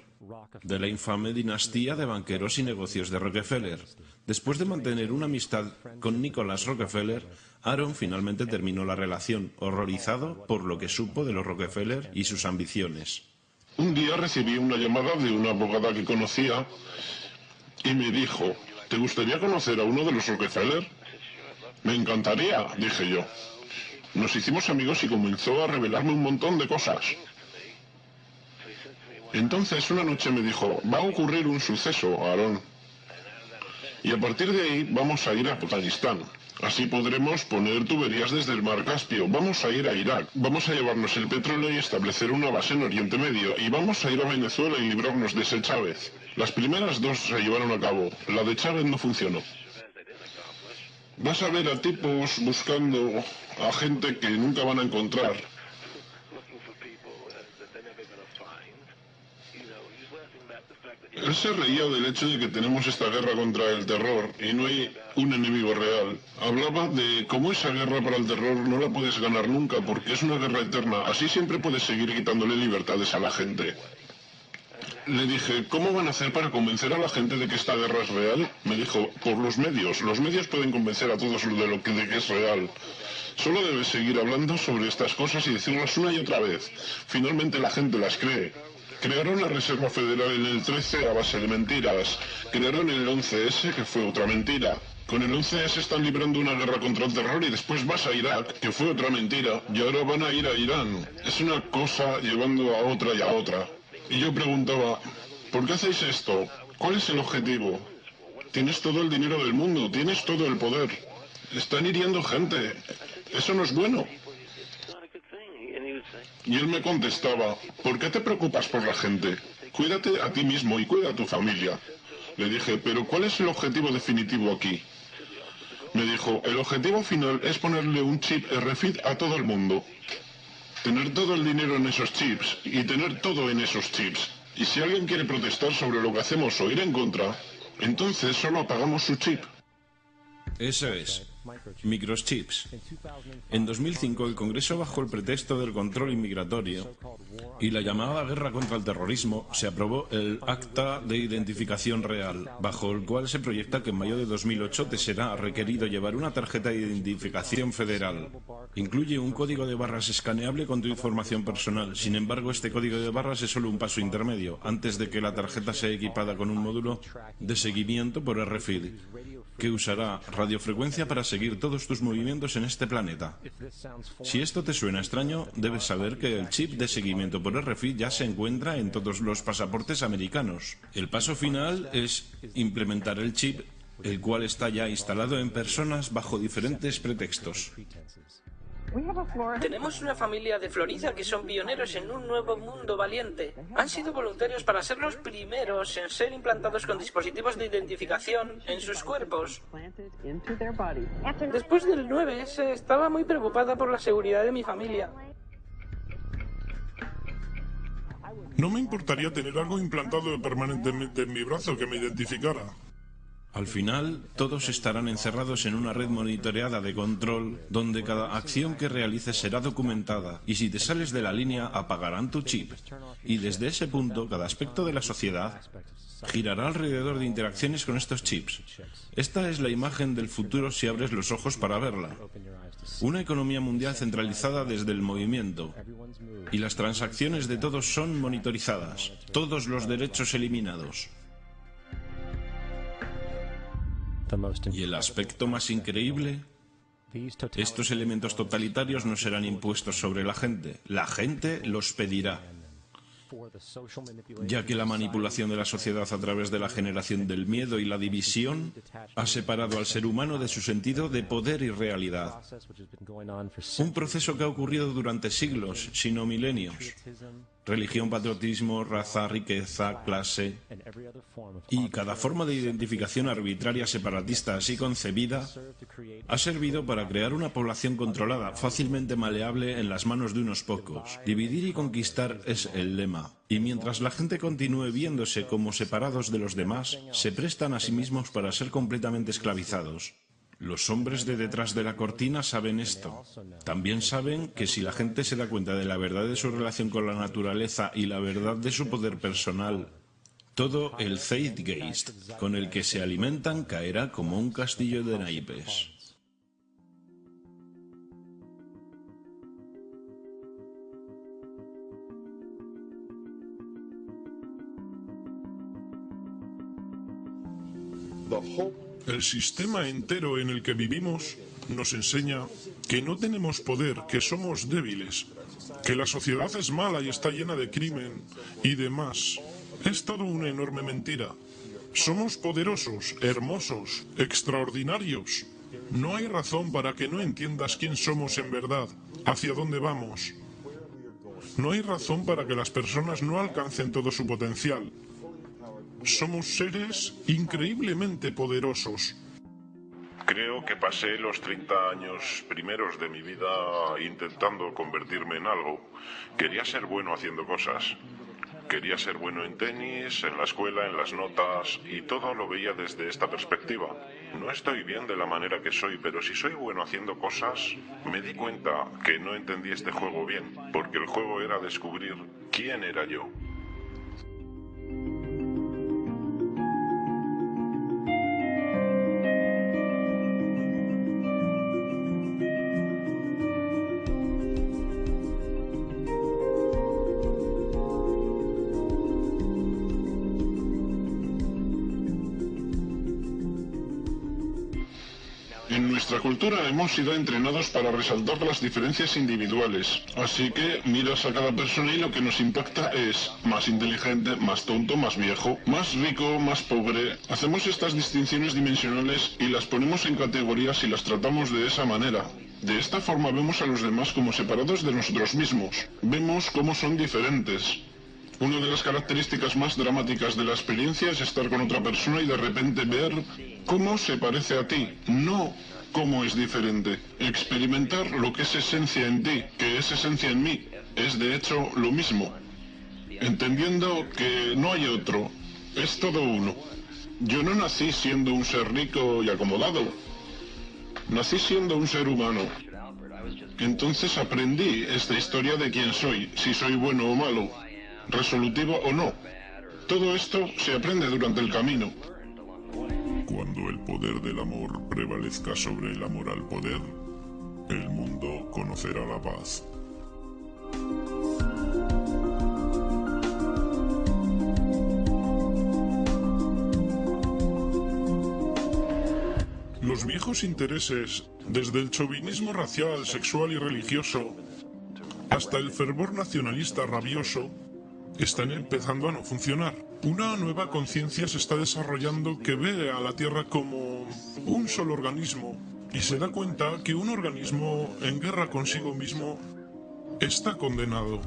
[SPEAKER 1] de la infame dinastía de banqueros y negocios de Rockefeller. Después de mantener una amistad con Nicholas Rockefeller, Aaron finalmente terminó la relación, horrorizado por lo que supo de los Rockefeller y sus ambiciones.
[SPEAKER 3] Un día recibí una llamada de una abogada que conocía y me dijo: ¿te gustaría conocer a uno de los Rockefeller? Me encantaría, dije yo. Nos hicimos amigos y comenzó a revelarme un montón de cosas. Entonces una noche me dijo: va a ocurrir un suceso, Aaron. Y a partir de ahí vamos a ir a Afganistán. Así podremos poner tuberías desde el mar Caspio. Vamos a ir a Irak. Vamos a llevarnos el petróleo y establecer una base en Oriente Medio. Y vamos a ir a Venezuela y librarnos de ese Chávez. Las primeras dos se llevaron a cabo. La de Chávez no funcionó. Vas a ver a tipos buscando a gente que nunca van a encontrar. Él se reía del hecho de que tenemos esta guerra contra el terror y no hay un enemigo real. Hablaba de cómo esa guerra para el terror no la puedes ganar nunca porque es una guerra eterna. Así siempre puedes seguir quitándole libertades a la gente. Le dije: ¿cómo van a hacer para convencer a la gente de que esta guerra es real? Me dijo: por los medios. Los medios pueden convencer a todos de que es real. Solo debes seguir hablando sobre estas cosas y decirlas una y otra vez. Finalmente la gente las cree. Crearon la Reserva Federal en el 13 a base de mentiras. Crearon el 11S, que fue otra mentira. Con el 11S están librando una guerra contra el terror y después vas a Irak, que fue otra mentira. Y ahora van a ir a Irán. Es una cosa llevando a otra y a otra. Y yo preguntaba: ¿por qué hacéis esto? ¿Cuál es el objetivo? Tienes todo el dinero del mundo, tienes todo el poder. Están hiriendo gente. Eso no es bueno. Y él me contestaba: ¿por qué te preocupas por la gente? Cuídate a ti mismo y cuida a tu familia. Le dije: ¿pero cuál es el objetivo definitivo aquí? Me dijo: el objetivo final es ponerle un chip RFID a todo el mundo. Tener todo el dinero en esos chips y tener todo en esos chips. Y si alguien quiere protestar sobre lo que hacemos o ir en contra, entonces solo apagamos su chip.
[SPEAKER 1] Eso es. Microchips. En 2005 el Congreso, bajo el pretexto del control inmigratorio, y la llamada guerra contra el terrorismo, se aprobó el Acta de Identificación Real, bajo el cual se proyecta que en mayo de 2008 te será requerido llevar una tarjeta de identificación federal. Incluye un código de barras escaneable con tu información personal. Sin embargo, este código de barras es solo un paso intermedio, antes de que la tarjeta sea equipada con un módulo de seguimiento por RFID, que usará radiofrecuencia para seguir todos tus movimientos en este planeta. Si esto te suena extraño, debes saber que el chip de seguimiento por RFID ya se encuentra en todos los pasaportes americanos. El paso final es implementar el chip, el cual está ya instalado en personas bajo diferentes pretextos.
[SPEAKER 4] Tenemos una familia de Florida que son pioneros en un nuevo mundo valiente. Han sido voluntarios para ser los primeros en ser implantados con dispositivos de identificación en sus cuerpos. Después del 9S estaba muy preocupada por la seguridad de mi familia.
[SPEAKER 2] No me importaría tener algo implantado permanentemente en mi brazo que me identificara.
[SPEAKER 1] Al final, todos estarán encerrados en una red monitoreada de control, donde cada acción que realices será documentada, y si te sales de la línea, apagarán tu chip. Y desde ese punto, cada aspecto de la sociedad girará alrededor de interacciones con estos chips. Esta es la imagen del futuro si abres los ojos para verla. Una economía mundial centralizada desde el movimiento. Y las transacciones de todos son monitorizadas. Todos los derechos eliminados. Y el aspecto más increíble, estos elementos totalitarios no serán impuestos sobre la gente los pedirá. Ya que la manipulación de la sociedad a través de la generación del miedo y la división ha separado al ser humano de su sentido de poder y realidad. Un proceso que ha ocurrido durante siglos, sino milenios. Religión, patriotismo, raza, riqueza, clase y cada forma de identificación arbitraria separatista así concebida ha servido para crear una población controlada, fácilmente maleable en las manos de unos pocos. Dividir y conquistar es el lema. Y mientras la gente continúe viéndose como separados de los demás, se prestan a sí mismos para ser completamente esclavizados. Los hombres de detrás de la cortina saben esto. También saben que si la gente se da cuenta de la verdad de su relación con la naturaleza y la verdad de su poder personal, todo el Zeitgeist con el que se alimentan caerá como un castillo de naipes.
[SPEAKER 2] El sistema entero en el que vivimos nos enseña que no tenemos poder, que somos débiles, que la sociedad es mala y está llena de crimen y demás. Es todo una enorme mentira. Somos poderosos, hermosos, extraordinarios. No hay razón para que no entiendas quién somos en verdad, hacia dónde vamos. No hay razón para que las personas no alcancen todo su potencial. Somos seres increíblemente poderosos.
[SPEAKER 3] Creo que pasé los 30 años primeros de mi vida intentando convertirme en algo. Quería ser bueno haciendo cosas. Quería ser bueno en tenis, en la escuela, en las notas, y todo lo veía desde esta perspectiva. No estoy bien de la manera que soy, pero si soy bueno haciendo cosas, me di cuenta que no entendí este juego bien, porque el juego era descubrir quién era yo. En nuestra cultura hemos sido entrenados para resaltar las diferencias individuales, así que miras a cada persona y lo que nos impacta es más inteligente, más tonto, más viejo, más rico, más pobre. Hacemos estas distinciones dimensionales y las ponemos en categorías y las tratamos de esa manera. De esta forma vemos a los demás como separados de nosotros mismos. Vemos cómo son diferentes. Una de las características más dramáticas de la experiencia es estar con otra persona y de repente ver cómo se parece a ti, no cómo es diferente. Experimentar lo que es esencia en ti, que es esencia en mí, es de hecho lo mismo. Entendiendo que no hay otro, es todo uno. Yo no nací siendo un ser rico y acomodado. Nací siendo un ser humano. Entonces aprendí esta historia de quién soy, si soy bueno o malo, resolutivo o no. Todo esto se aprende durante el camino.
[SPEAKER 2] Cuando el poder del amor prevalezca sobre el amor al poder, el mundo conocerá la paz. Los viejos intereses, desde el chauvinismo racial, sexual y religioso, hasta el fervor nacionalista rabioso, están empezando a no funcionar. Una nueva conciencia se está desarrollando que ve a la Tierra como un solo organismo y se da cuenta que un organismo en guerra consigo mismo está condenado.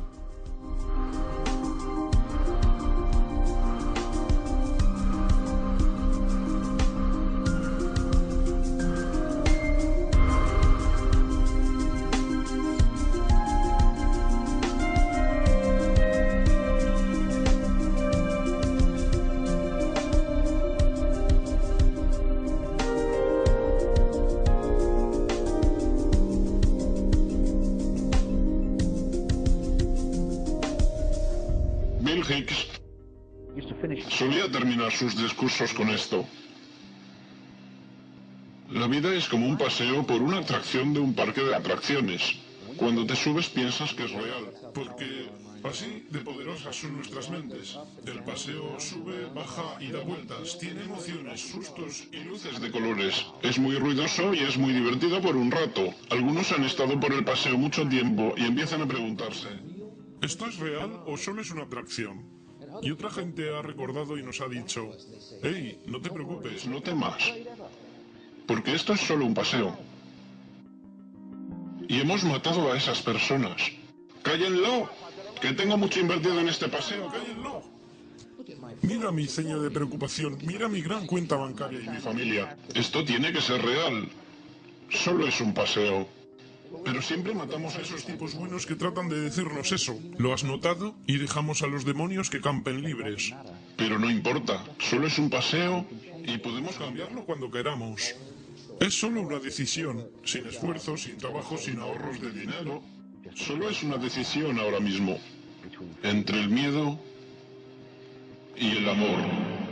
[SPEAKER 3] Bill Hicks solía terminar sus discursos con esto. La vida es como un paseo por una atracción de un parque de atracciones. Cuando te subes piensas que es real, porque así de poderosas son nuestras mentes. El paseo sube, baja y da vueltas, tiene emociones, sustos y luces de colores. Es muy ruidoso y es muy divertido por un rato. Algunos han estado por el paseo mucho tiempo y empiezan a preguntarse: ¿esto es real o solo es una atracción? Y otra gente ha recordado y nos ha dicho: hey, no te preocupes, no temas, porque esto es solo un paseo. Y hemos matado a esas personas. ¡Cállenlo! Que tengo mucho invertido en este paseo, cállenlo. Mira mi ceño de preocupación, mira mi gran cuenta bancaria y mi familia. Esto tiene que ser real. Solo es un paseo. Pero siempre matamos a esos tipos buenos que tratan de decirnos eso. ¿Lo has notado? Y dejamos a los demonios que campen libres. Pero no importa, solo es un paseo y podemos cambiarlo cuando queramos. Es solo una decisión, sin esfuerzo, sin trabajo, sin ahorros de dinero. Solo es una decisión ahora mismo, entre el miedo y el amor.